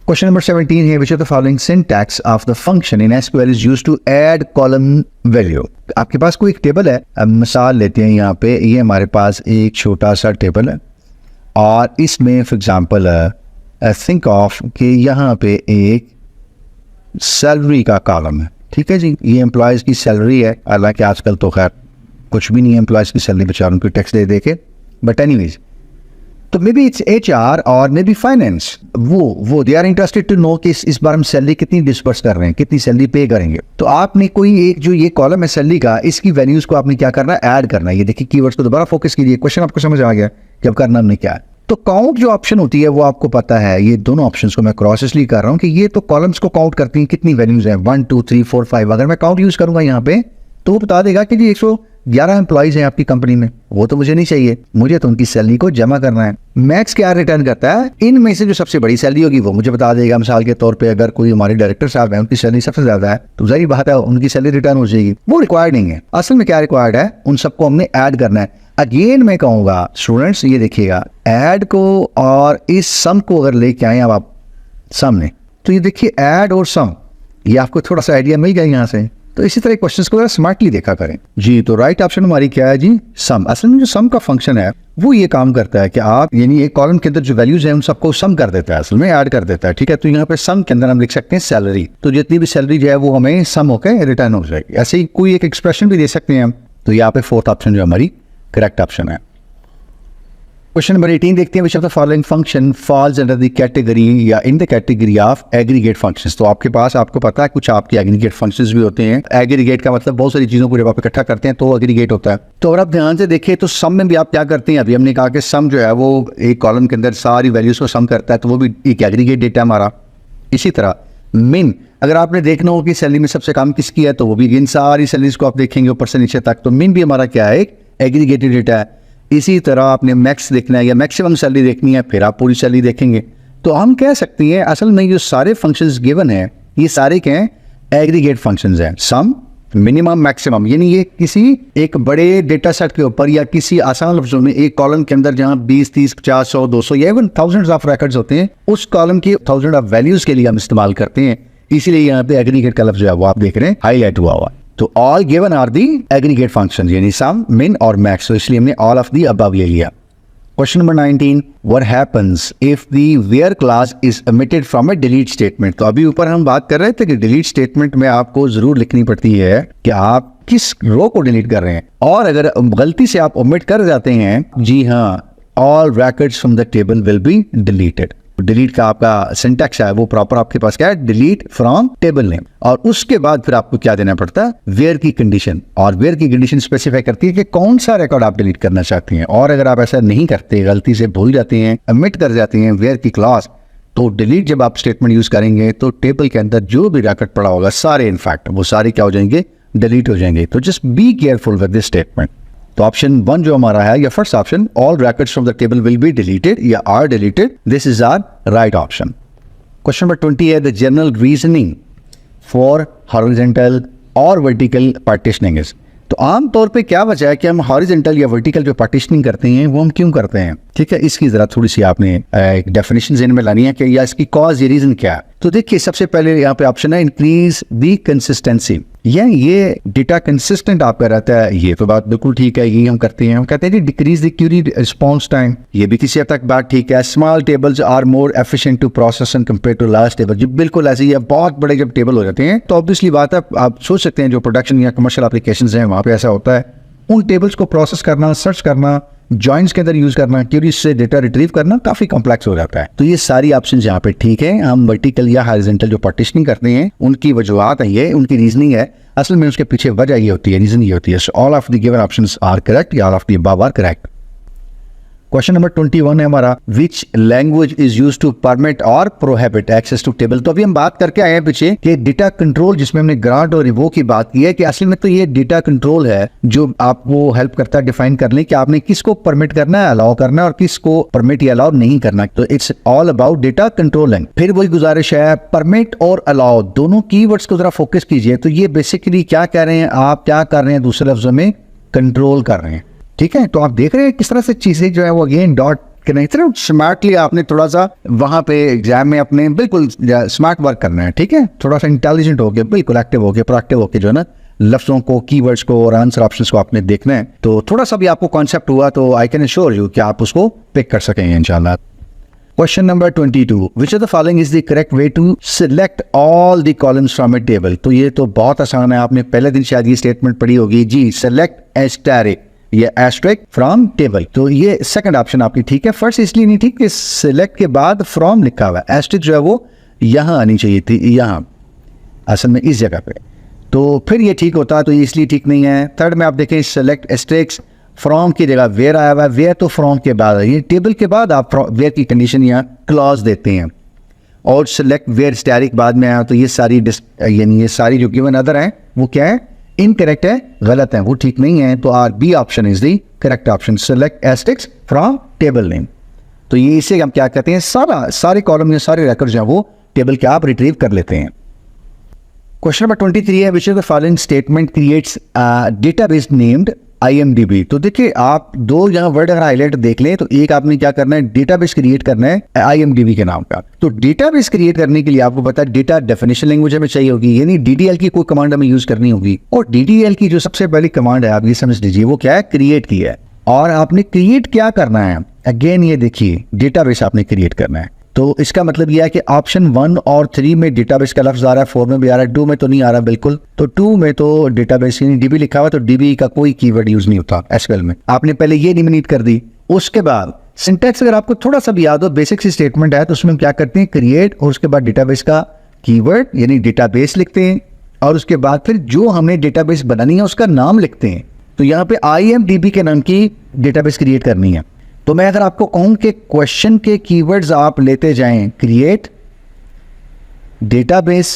क्वेश्चन नंबर 17 है, which of the following syntax of the function in SQL is used to add column value। आपके पास कोई एक टेबल है, अब मिसाल लेते हैं यहाँ पे, ये हमारे पास एक छोटा सा टेबल है और इसमें फॉर एग्जांपल थिंक ऑफ कि यहाँ पे एक सैलरी का कॉलम है, ठीक है जी। ये एम्प्लॉयज़ की सैलरी है, हालांकि आजकल तो खैर कुछ भी नहीं है एम्प्लॉयज़ की सैलरी, बेचारों की टैक्स दे के, बट एनीवेज, तो मे बी इट्स HR और मे बी फाइनेंस, वो they are interested to know कि इस बार हम सैलरी कितनी डिस्पर्स कर रहे हैं, कितनी सैलरी पे करेंगे। तो आपने कोई एक जो ये कॉलम है सैलरी का, इसकी वैल्यूज को आपने क्या करना है, ऐड करना है। ये देखिए कीवर्ड्स को दोबारा फोकस कीजिए, क्वेश्चन आपको समझ आ गया कि अब करना हमने क्या है। तो काउंट जो ऑप्शन होती है वो आपको पता है, ये दोनों ऑप्शंस को मैं क्रॉस इसलिए कर रहा हूँ कि ये तो कॉलम्स को काउंट करती हैं कितनी वैल्यूज हैं, 1 2 3 4 5। अगर मैं काउंट यूज करूंगा यहाँ पे तो वो बता देगा कि जी 111 एम्प्लॉइज हैं आपकी कंपनी में, वो तो मुझे नहीं चाहिए, मुझे तो उनकी सैलरी को जमा करना है। मैक्स क्या रिटर्न करता है, इनमें से जो सबसे बड़ी सैलरी होगी वो मुझे बता देगा। मिसाल के तौर पे अगर कोई हमारे डायरेक्टर साहब हैं, उनकी सैलरी सबसे ज्यादा है, तो जाहिर बात है उनकी सैलरी रिटर्न हो जाएगी। वो रिक्वायर्ड नहीं है, असल में क्या रिक्वायर्ड है, उन सबको हमने ऐड करना है। अगेन मैं कहूंगा स्टूडेंट्स, ये देखिएगा ऐड को और इस सम को अगर लेके आए अब आप सामने, तो ये देखिए ऐड और सम, ये आपको थोड़ा सा आइडिया मिल गया यहाँ से। तो इसी तरह क्वेश्चंस को स्मार्टली देखा करें जी। तो राइट ऑप्शन हमारी क्या है जी, सम। असल में जो सम का फंक्शन है वो ये काम करता है कि आप, यानी एक कॉलम के अंदर जो वैल्यूज हैं उन सबको सम कर देता है, असल में ऐड कर देता है, ठीक है। तो यहाँ पे सम के अंदर हम लिख सकते हैं सैलरी, तो जितनी भी सैलरी जो है वो हमें सम होकर रिटर्न हो जाएगी। ऐसे ही कोई एक एक्सप्रेशन भी दे सकते हैं हम। तो यहाँ पे फोर्थ ऑप्शन जो हमारी करेक्ट ऑप्शन है। क्वेश्चन नंबर 18 देखते हैं, which of the following function falls under the category या in the category of aggregate functions. तो आपके पास, आपको पता है कुछ आपके एग्रीगेट फंक्शंस भी होते हैं। एग्रीगेट का मतलब बहुत सारी चीजों को जब आप इकट्ठा करते हैं तो एग्रीगेट होता है। तो अगर आप ध्यान से देखें तो सम में भी आप क्या करते हैं, अभी हमने कहा कि सम जो है वो एक कॉलम के अंदर सारी वैल्यूज को सम करता है, तो वो भी एक एग्रीगेट डेटा हमारा। इसी तरह मिन, अगर आपने देखना हो कि सैलरी में सबसे कम किसकी है तो वो भी इन सारी सैलरीज को आप देखेंगे ऊपर से नीचे तक, तो मिन भी हमारा क्या है, एक एग्रीगेटेड डेटा है। इसी तरह आपने मैक्स देखना है या मैक्सिमम सैलरी देखनी है, फिर आप पूरी सैलरी देखेंगे। तो हम कह सकते हैं असल में जो सारे फंक्शंस गिवन हैं ये सारे क्या हैं, एग्रीगेट फंक्शंस हैं। सम, मिनिमम, मैक्सिमम, यानी ये किसी एक बड़े डेटा सेट के ऊपर या किसी आसान लफ्जों में एक कॉलम के अंदर जहां 20, 30, 50, 100, 200 या इवन थाउजेंड्स ऑफ रिकॉर्ड्स होते हैं, उस कॉलम की थाउजेंड ऑफ वैल्यूज के लिए हम इस्तेमाल करते हैं। इसीलिए यहाँ पे एग्रीगेट का लफ्ज जो है वो आप देख रहे हैं हाईलाइट हुआ हुआ। तो all given are the aggregate functions, यानी सम, मिन और मैक्स, तो इसलिए हमने ऑल ऑफ दी अबव ले लिया। Question number 19, what happens if the where clause is omitted from a delete statement. तो अभी ऊपर हम बात कर रहे थे कि डिलीट स्टेटमेंट में आपको जरूर लिखनी पड़ती है कि आप किस रो को डिलीट कर रहे हैं, और अगर गलती से आप ओमिट कर जाते हैं, जी हाँ, all records from the table will be deleted. Delete का आपका सिंटैक्स है वो प्रॉपर आपके पास क्या है, डिलीट फ्रॉम टेबल नेम, और उसके बाद फिर आपको क्या देना पड़ता है, वेयर की कंडीशन, और वेयर की कंडीशन स्पेसिफाई करती है कि कौन सा रिकॉर्ड आप डिलीट करना चाहते हैं। और अगर आप ऐसा नहीं करते, गलती से भूल जाते हैं, ओमिट कर जाते हैं वेयर की क्लॉज, तो डिलीट जब आप स्टेटमेंट यूज करेंगे तो टेबल के अंदर जो भी रिकॉर्ड पड़ा होगा सारे, इनफैक्ट वो सारे क्या हो जाएंगे, डिलीट हो जाएंगे। तो just be careful with this statement. तो ऑप्शन 1 जो हमारा है या first option, all records from the table will be deleted या are deleted, this is our right option. Question number 20 है, the general reasoning for horizontal और vertical partitioning is. तो आमतौर पे क्या वजह है कि हम हॉरिजॉन्टल या वर्टिकल जो पार्टीशनिंग करते हैं वो हम क्यों करते हैं, ठीक है, इसकी जरा थोड़ी सी आपने एक डेफिनेशन ज़हन में लानी है कि या इसकी कॉज, ये रीजन क्या है। तो देखिए सबसे पहले यहाँ पे ऑप्शन है इंक्रीज दी कंसिस्टेंसी, या ये डेटा कंसिस्टेंट आपका रहता है, ये तो बात बिल्कुल ठीक है, ये हम करते हैं। हम कहते हैं कि decrease the query response time, ये भी किसी हद तक बात ठीक है। Small tables are more efficient to process and compare to large table, जो बिल्कुल ऐसे ही है, बहुत बड़े जब टेबल हो जाते हैं तो ऑब्वियसली बात है, आप सोच सकते हैं जो प्रोडक्शन या कमर्शियल एप्लीकेशंस हैं वहाँ पे ऐसा होता है, उन टेबल्स को प्रोसेस करना, सर्च करना, जॉइंट्स के अंदर यूज करना, क्यूरी से डेटा रिट्रीव करना काफी कॉम्प्लेक्स हो जाता है। तो ये सारी ऑप्शंस यहाँ पे ठीक है। हम वर्टिकल या हॉरिजॉन्टल जो पार्टीशनिंग करते हैं उनकी वजूहत है, ये उनकी रीजनिंग है, असल में उसके पीछे वजह ये होती है, रीजन ये होती है। So all of the given options are correct या all of the above are correct. Question number 21 है हमारा, which language is use to permit और प्रोहिबिट एक्सेस टू टेबल। तो अभी हम बात करके आए हैं पीछे कि डेटा कंट्रोल, जिसमें हमने ग्रांट और रिवोक की बात की है, कि असल में तो ये डेटा कंट्रोल है जो आपको हेल्प करता है डिफाइन करने कि आपने किसको परमिट करना है, अलाउ करना है, और किसको परमिट या अलाउ नहीं करना। तो it's all about data controlling. फिर वही गुजारिश है, परमिट और अलाउ दोनों कीवर्ड्स को जरा फोकस कीजिए। तो ये बेसिकली क्या कह रहे हैं, आप क्या कर रहे हैं, दूसरे लफ्जों में कंट्रोल कर रहे हैं, ठीक है। तो आप देख रहे हैं किस तरह से चीजें जो है वो अगेन डॉट के नहीं, तरह स्मार्टली आपने थोड़ा सा वहां पे एग्जाम में अपने बिल्कुल स्मार्ट वर्क करना है, ठीक है, थोड़ा सा इंटेलिजेंट होके, बिल्कुल एक्टिव होके, प्रोएक्टिव होके जो है ना, लफ्जों को, कीवर्ड्स को और आंसर ऑप्शंस को आपने देखना है। तो थोड़ा सा भी आपको कॉन्सेप्ट हुआ तो आई कैन एश्योर यू कि आप उसको पिक कर सकेंगे इंशाल्लाह। Question number 22. Which of the following is the correct way to select all the columns from a table? तो ये तो बहुत आसान है, आपने पहले दिन शायद ये स्टेटमेंट पढ़ी होगी जी, select asterisk या asterisk from table। तो ये सेकंड ऑप्शन आपकी ठीक है। फर्स्ट इसलिए नहीं ठीक कि select के बाद from लिखा हुआ है, asterisk जो है वो यहाँ आनी चाहिए थी, यहाँ असल में इस जगह पे, तो फिर ये ठीक होता, तो ये इसलिए ठीक नहीं है। थर्ड में आप देखें select asterisk फ्रॉम की जगह वेयर आया हुआ है, वेयर तो फ्रॉम के बाद है, ये टेबल के बाद आप वेयर की कंडीशन या क्लॉज देते हैं, और सिलेक्ट वेयर स्टैरिक बाद में आया, तो ये सारी यानी ये सारी जो गिवन अदर हैं वो क्या है, इनकरेक्ट है, गलत है, वो ठीक नहीं है। तो or B option is the correct option, select asterisk from table name. तो ये इसे हम क्या कहते हैं, सारे कॉलम या सारे रिकॉर्ड जो है वो टेबल के आप रिट्रीव कर लेते हैं। क्वेश्चन नंबर 23 है, which is the following statement creates database named IMDb। तो देखिए आप दो यहाँ वर्ड अगर हाईलाइट देख लें, तो एक आपने क्या करना है, डेटाबेस क्रिएट करना है IMDb के नाम का। तो डेटाबेस क्रिएट करने के लिए आपको पता है डेटा डेफिनेशन लैंग्वेज हमें चाहिए होगी, यानी DDL की कोई कमांड हमें यूज करनी होगी, और DDL की जो सबसे पहली कमांड है आप ये समझ लीजिए वो क्या है, क्रिएट की है। और आपने क्रिएट क्या करना है, अगेन ये देखिए डेटाबेस आपने क्रिएट करना है। तो इसका मतलब यह है कि ऑप्शन 1 और 3 में डेटाबेस का लफ्ज आ रहा है, 4 में भी आ रहा है, 2 में तो नहीं आ रहा बिल्कुल। तो 2 में तो डेटाबेस यानी डीबी लिखा हुआ, तो डीबी का कोई कीवर्ड यूज नहीं होता एसक्यूएल में। आपने पहले ये डिमिनेट कर दी। उसके बाद सिंटैक्स अगर आपको थोड़ा सा भी याद हो, बेसिक सी स्टेटमेंट है, तो उसमें हम क्या करते हैं, क्रिएट और उसके बाद डेटाबेस का कीवर्ड यानी डेटाबेस लिखते हैं, और उसके बाद फिर जो हमने डेटाबेस बनानी है उसका नाम लिखते हैं। तो यहाँ पे IMDB के नाम की डेटाबेस क्रिएट करनी है। तो मैं अगर आपको कहूँ कि क्वेश्चन के कीवर्ड्स आप लेते जाएं, क्रिएट डेटाबेस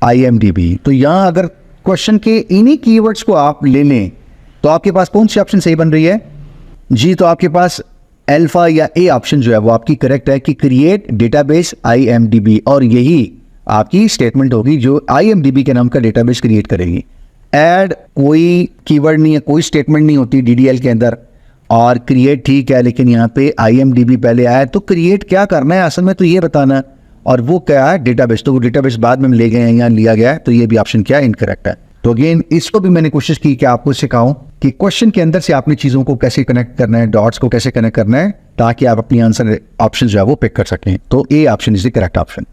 IMDB, तो यहाँ अगर क्वेश्चन के इन्हीं कीवर्ड्स को आप ले लें तो आपके पास कौन सी ऑप्शन सही बन रही है जी? तो आपके पास अल्फा या ए ऑप्शन जो है वो आपकी करेक्ट है कि क्रिएट डेटाबेस IMDB, और यही आपकी स्टेटमेंट होगी जो IMDB के नाम का डेटाबेस क्रिएट करेगी। ऐड कोई कीवर्ड नहीं है, कोई स्टेटमेंट नहीं होती DDL के अंदर, और क्रिएट ठीक है, लेकिन यहाँ पे IMDB पहले आया, तो क्रिएट क्या करना है असल में तो ये बताना है, और वो क्या है डेटाबेस, तो वो डेटाबेस बाद में ले गए हैं, यहाँ लिया गया है, तो ये भी ऑप्शन क्या है इनकरेक्ट है। तो अगेन इसको भी मैंने कोशिश की कि आपको सिखाऊं कि क्वेश्चन के अंदर से आपने चीज़ों को कैसे कनेक्ट करना है, डॉट्स को कैसे कनेक्ट करना है, ताकि आप अपनी आंसर ऑप्शन जो है वो पिक कर सकें। तो A option is the correct option.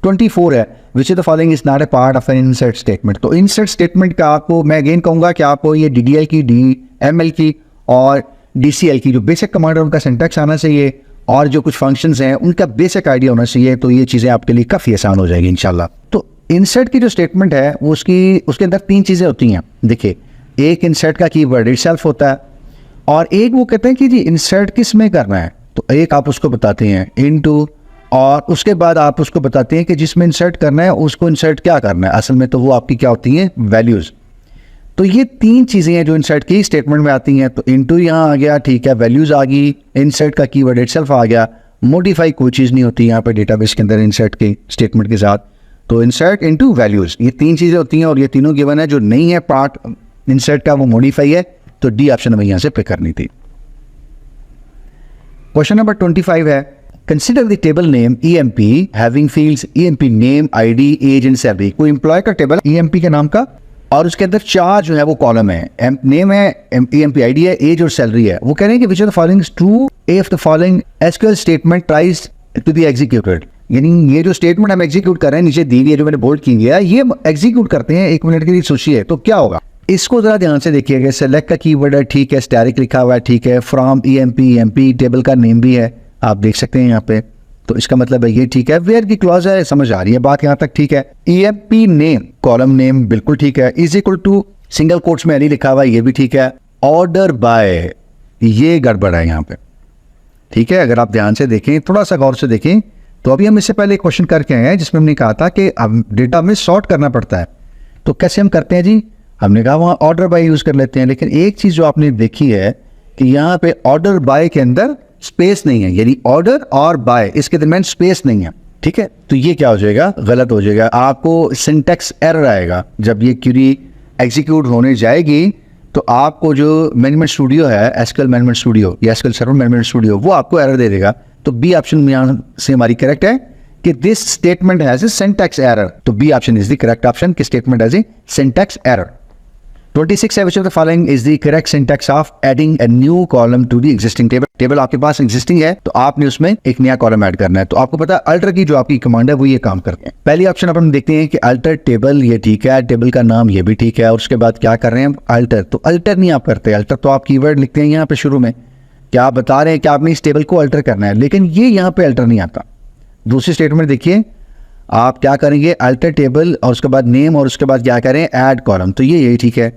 24 है, which is the following is not a part of an insert statement. तो इंसर्ट स्टेटमेंट का आपको मैं अगेन कहूंगा कि आपको ये DDL की, DML की और DCL की जो बेसिक कमांड है उनका सिंटैक्स आना चाहिए, और जो कुछ फंक्शंस हैं उनका बेसिक आइडिया होना चाहिए। तो ये चीज़ें आपके लिए काफ़ी आसान हो जाएगी इंशाल्लाह। तो इंसर्ट की जो स्टेटमेंट है वो उसके अंदर 3 चीज़ें होती हैं। देखिए, एक इंसर्ट का कीवर्ड इटसेल्फ होता है, और एक वो कहते हैं कि जी इंसर्ट किस में करना है, तो एक आप उसको बताते हैं इनटू, और उसके बाद आप उसको बताते हैं कि जिसमें इंसर्ट करना है उसको इंसर्ट क्या करना है, असल में तो वो आपकी क्या होती हैं, वैल्यूज़। तो ये 3 चीज़ें हैं जो इंसर्ट की स्टेटमेंट में आती हैं। तो इनटू यहाँ आ गया, ठीक है, वैल्यूज़ आ गई, इंसर्ट का कीवर्ड इटसेल्फ आ गया, मॉडिफाई कोई चीज़ नहीं होती यहाँ पे डेटाबेस के अंदर इंसर्ट के स्टेटमेंट के साथ। तो इंसर्ट इनटू वैल्यूज़, ये 3 चीज़ें होती हैं, और ये तीनों गिवन है। जो नहीं है पार्ट इंसर्ट का वो मॉडिफाई है, तो डी ऑप्शन हमें यहाँ से पिक करनी थी। क्वेश्चन नंबर 25 है, consider the table name EMP having fields EMP name, ID, age and salary. कोई एम्प्लॉय का टेबल EMP के नाम का, और उसके अंदर 4 जो है वो कॉलम है, नेम है, EMP ID है, एज और सैलरी है। वो कह रहे हैं कि which of the following is true if the following SQL statement tries to be executed. यानी ये जो स्टेटमेंट हम एग्जीक्यूट कर रहे हैं, नीचे दी हुई है जो मैंने बोल्ड की है, ये एग्जीक्यूट करते हैं, 1 मिनट के लिए सोचिए तो क्या होगा। इसको जरा ध्यान से देखिएगा। सेलेक्ट का कीवर्ड है, ठीक है, स्टैटिक लिखा हुआ है, ठीक है, फ्रॉम EMP टेबल का नेम भी है, आप देख सकते हैं यहाँ पे, तो इसका मतलब है ये ठीक है। वेयर की क्लॉज है, समझ आ रही है बात यहाँ तक, ठीक है। EMP नेम, कॉलम नेम बिल्कुल ठीक है, is equal to single quotes में नहीं लिखा हुआ, ये भी ठीक है। ऑर्डर बाय, ये गड़बड़ है यहाँ पे, ठीक है। अगर आप ध्यान से देखें, थोड़ा सा गौर से देखें, तो अभी हम इससे पहले एक क्वेश्चन करके आए हैं जिसमें हमने कहा था कि अब डेटा में सॉर्ट करना पड़ता है। तो कैसे हम करते हैं जी, हमने कहा वहाँ ऑर्डर बाय यूज कर लेते हैं, लेकिन एक चीज जो आपने देखी है कि यहाँ पे ऑर्डर बाय के अंदर स्पेस नहीं है, यानी ऑर्डर और बाय इसके दरमियान स्पेस नहीं है, ठीक है। तो ये क्या हो जाएगा, गलत हो जाएगा, आपको सिंटैक्स एरर आएगा। जब ये क्वेरी एग्जीक्यूट होने जाएगी तो आपको जो मैनेजमेंट स्टूडियो है, SQL मैनेजमेंट स्टूडियो या SQL सर्वर मैनेजमेंट स्टूडियो, वो आपको एरर दे देगा। तो बी ऑप्शन यहाँ से हमारी करेक्ट है कि this statement has a syntax error. तो B option is the correct option कि statement has a syntax error. 26 है, which of the following is the correct syntax of adding a new column to the existing table। Table आपके पास existing है, तो आपने उसमें एक नया कॉलम ऐड करना है। तो आपको पता है अल्टर की जो आपकी कमांड है वो ये काम करते हैं। पहली ऑप्शन अपन देखते हैं कि अल्टर टेबल, ये ठीक है, टेबल का नाम ये भी ठीक है, और उसके बाद क्या कर रहे हैं अल्टर। तो अल्टर नहीं आप करते, अल्टर तो आप कीवर्ड लिखते हैं यहाँ पे शुरू में, क्या आप बता रहे हैं कि आपने इस टेबल को अल्टर करना है, लेकिन ये यहाँ पे अल्टर नहीं आता। दूसरी स्टेटमेंट देखिए, आप क्या करेंगे, अल्टर टेबल और उसके बाद नेम, और उसके बाद क्या करें ऐड कॉलम। तो ये ठीक है,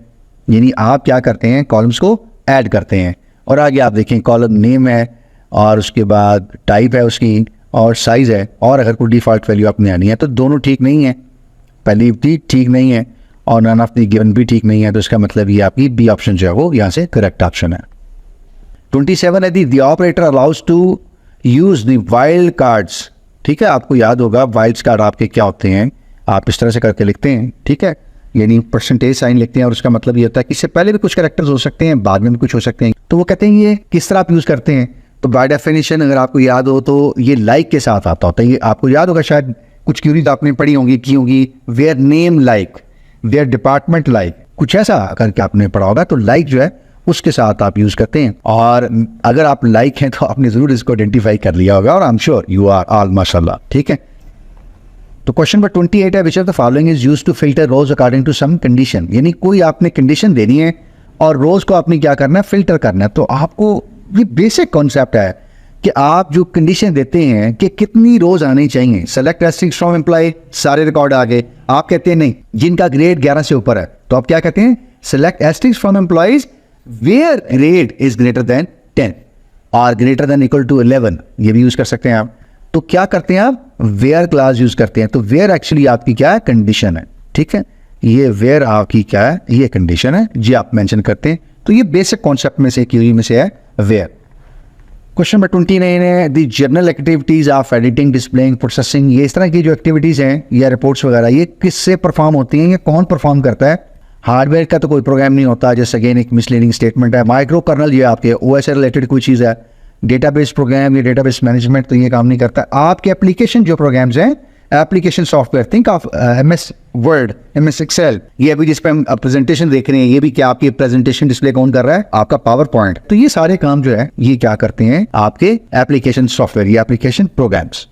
यानी आप क्या करते हैं कॉलम्स को ऐड करते हैं। और आगे आप देखें कॉलम नेम है, और उसके बाद टाइप है उसकी, और साइज है, और अगर कोई डिफ़ॉल्ट वैल्यू आपने आनी है, तो दोनों ठीक नहीं है, पहली भी ठीक नहीं है और नन ऑफ द गिवन भी ठीक नहीं है। तो इसका मतलब ये आपकी बी ऑप्शन जो है वो यहाँ से करेक्ट ऑप्शन है। 27 है, the operator allows to use the wild cards. ठीक है, आपको याद होगा वाइल्ड कार्ड आपके क्या होते हैं, आप इस तरह से करके लिखते हैं, ठीक है, यानी परसेंटेज साइन लिखते हैं, और उसका मतलब ये होता है कि इससे पहले भी कुछ कैरेक्टर्स हो सकते हैं, बाद में भी कुछ हो सकते हैं। तो वो कहते हैं ये किस तरह आप यूज़ करते हैं। तो बाय डेफिनेशन अगर आपको याद हो तो ये लाइक के साथ आता होता है। ये आपको याद होगा, शायद कुछ क्यूरीज आपने पढ़ी होंगी, की होंगी, where name like, where department like, कुछ ऐसा करके आपने पढ़ा होगा। तो लाइक जो है उसके साथ आप यूज करते हैं। और अगर आप लाइक हैं तो आपने जरूर इसको आइडेंटिफाई कर लिया होगा, और I am sure you are all माशाल्लाह। ठीक है, तो क्वेश्चन नंबर 28 है, which of the following is used to filter rows according to some condition. यानी कोई आपने कंडीशन देनी है और रोज को आपने क्या करना है, फिल्टर करना है। तो आपको ये बेसिक कॉन्सेप्ट है कि आप जो कंडीशन देते हैं कि कितनी रोज आनी चाहिए, सेलेक्ट एस्टेरिस्क फ्रॉम एम्प्लॉय, सारे रिकॉर्ड आ गए, आप कहते हैं नहीं जिनका ग्रेड 11 से ऊपर है, तो आप क्या कहते हैं, select asterisk from employees where grade is greater than 10 और ग्रेटर देन इक्वल टू 11, ये भी यूज कर सकते हैं आप। तो क्या करते हैं आप, वेयर क्लास यूज करते हैं। तो वेयर एक्चुअली आपकी क्या है, कंडीशन है। ठीक है, ये वेयर आपकी क्या है, ये कंडीशन है जी, आप मेंशन करते हैं। तो ये बेसिक कॉन्सेप्ट में से क्यूरी में से है वेयर। क्वेश्चन नंबर 29 है, the general activities of editing, displaying, processing, ये इस तरह की जो एक्टिविटीज हैं या रिपोर्ट्स वगैरह, ये किससे परफॉर्म होती हैं, ये कौन परफॉर्म करता है। हार्डवेयर का तो कोई प्रोग्राम नहीं होता, जैसे अगेन एक मिसलीडिंग स्टेटमेंट है। माइक्रो कर्नल ये आपके ओएस से रिलेटेड कोई चीज़ है, डेटाबेस प्रोग्राम या डेटाबेस मैनेजमेंट, तो ये काम नहीं करता। आपके एप्लीकेशन जो प्रोग्राम्स हैं, application software, think of MS word, MS Excel, ये अभी जिस पे हम प्रेजेंटेशन देख रहे हैं, ये भी क्या आपकी प्रेजेंटेशन डिस्प्ले कौन कर रहा है, आपका पावर पॉइंट। तो ये सारे काम जो है ये क्या करते हैं, आपके एप्लीकेशन सॉफ्टवेयर या एप्लीकेशन प्रोग्राम्स।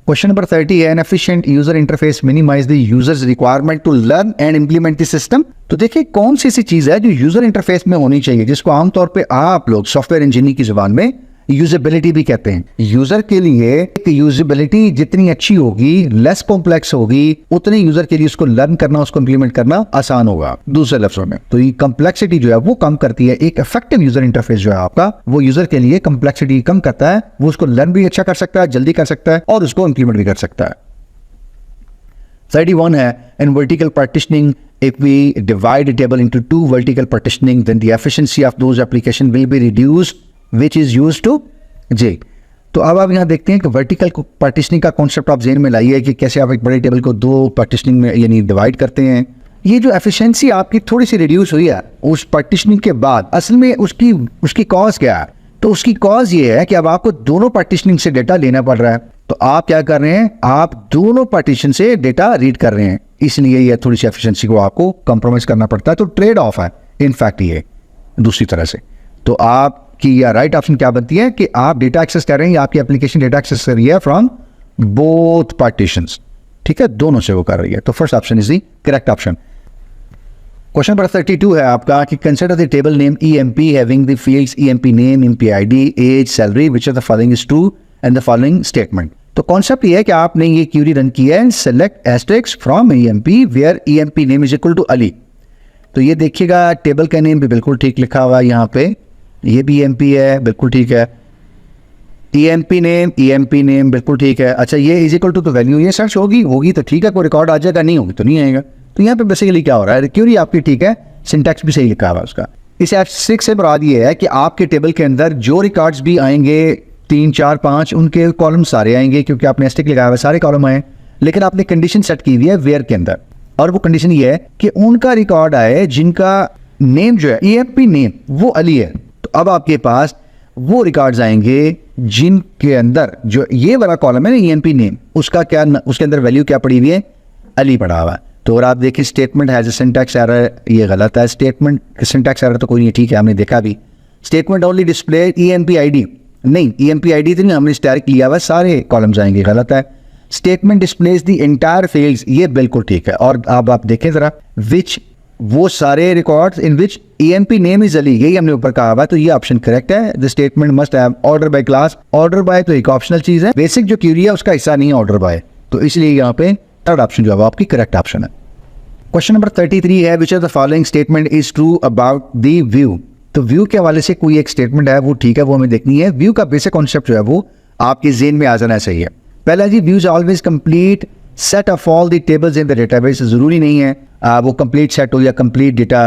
क्वेश्चन नंबर 30 है, an efficient user interface minimize the users requirement to learn and implement the system. तो देखिए कौन सी ऐसी चीज है जो यूजर इंटरफेस में होनी चाहिए, जिसको आमतौर पे आप लोग सॉफ्टवेयर इंजीनियरिंग की जुबान में यूजेबिलिटी भी कहते हैं। यूजर के लिए एक यूजेबिलिटी जितनी अच्छी होगी, लेस कॉम्प्लेक्स होगी, उतने यूजर के लिए उसको लर्न करना, उसको इंप्लीमेंट करना आसान होगा। दूसरे लफ्जों में तो ये कॉम्प्लेक्सिटी जो है वो कम करती है। एक इफेक्टिव यूजर इंटरफेस जो है आपका, वो यूजर के लिए कॉम्प्लेक्सिटी कम करता है, वो उसको लर्न भी अच्छा कर सकता है, जल्दी कर सकता है और उसको इंप्लीमेंट भी कर सकता है। 31 है, in vertical partitioning, if we divide a table into two vertical partitioning, then the efficiency of those application will be reduced, which is used to J। तो अब आप यहाँ देखते हैं कि वर्टिकल पार्टिशनिंग का कॉन्सेप्ट आप जेन में लाइए कि कैसे आप एक बड़े टेबल को दो पार्टिशनिंग में यानी डिवाइड करते हैं। ये जो एफिशिएंसी आपकी थोड़ी सी रिड्यूस हुई है उस पार्टिशनिंग के बाद, असल में उसकी कॉज क्या है, तो उसकी कॉज ये है कि अब आपको दोनों पार्टिशनिंग से डेटा लेना पड़ रहा है। तो आप क्या कर रहे हैं, आप दोनों पार्टीशन से डेटा रीड कर रहे हैं, इसलिए ये थोड़ी सी एफिशिएंसी को आपको कॉम्प्रोमाइज करना पड़ता है। तो ट्रेड ऑफ है इनफैक्ट ये दूसरी तरह से। तो आपकी या राइट ऑप्शन क्या बनती है कि आप डेटा एक्सेस कर रहे हैं या आपकी एप्लीकेशन डेटा एक्सेस कर रही है फ्रॉम बोथ पार्टीशंस, ठीक है, दोनों से वो कर रही है। तो first option is the correct option. Question number 32 है आपका कि consider the table name EMP having the fields EMP name, EMP ID, age, salary, which of the following is true and the following statement. तो concept ये है कि आपने ये query run की है, select asterisk from EMP where EMP name is equal to Ali. तो ये देखिएगा टेबल का नेम भी बिल्कुल ठीक लिखा हुआ है यहाँ पे, ये भी EMP है, बिल्कुल ठीक है। EMP नेम बिल्कुल ठीक है। अच्छा ये इज इक्वल टू तो वैल्यू ये सर्च होगी तो ठीक है, कोई रिकॉर्ड आ जाएगा, नहीं होगी तो नहीं आएगा। तो यहाँ पे बेसिकली क्या हो रहा है, क्यूरी आपकी ठीक है, सिंटैक्स भी सही लिखा हुआ है उसका। इस F6 से मुराद ये है कि आपके टेबल के अंदर जो रिकॉर्ड्स भी आएंगे 3, 4, 5 उनके कॉलम सारे आएंगे, क्योंकि आपने एस्टेरिस्क लगाया हुआ है, सारे कॉलम आए, लेकिन आपने कंडीशन सेट की हुई है वेयर के अंदर, और वो कंडीशन ये है कि उनका रिकॉर्ड आए जिनका नेम जो है EMP नेम वो अली है। तो अब आपके पास वो रिकॉर्ड्स आएंगे जिनके अंदर जो ये वाला कॉलम है ना EMP नेम, उसका क्या, उसके अंदर वैल्यू क्या पड़ी हुई है, अली पड़ा हुआ है। तो अगर आप देखें statement has a syntax error, ये गलत है। स्टेटमेंट सिंटैक्स एरर तो कोई नहीं, ठीक है, हमने देखा भी। Statement only display EMP ID, नहीं EMP ID तो नहीं, हमने डायरेक्ट लिया हुआ, सारे कॉलम्स आएंगे, गलत है। Statement displays the entire fields, ये बिल्कुल ठीक है। और अब आप देखें जरा, विच, वो सारे records in which EMP name is Ali, यही हमने ऊपर कहा हुआ, तो ये ऑप्शन करेक्ट है। The statement must have order by class, order by तो एक ऑप्शनल चीज है, बेसिक जो क्यूरी है उसका हिस्सा नहीं है ऑर्डर बाय, तो इसलिए यहाँ पे थर्ड ऑप्शन जो है आपकी करेक्ट ऑप्शन है। क्वेश्चन नंबर 33 है, which of the following statement is true about the view. तो व्यू के हवाले से कोई एक स्टेटमेंट है वो ठीक है, वो हमें देखनी है। व्यू का बेसिक कॉन्सेप्ट जो है वो आपके ज़हन में आ जाना चाहिए। पहला जी, views always complete set of all the tables in the database. जरूरी नहीं है वो कंप्लीट सेट हो या कंप्लीट डेटा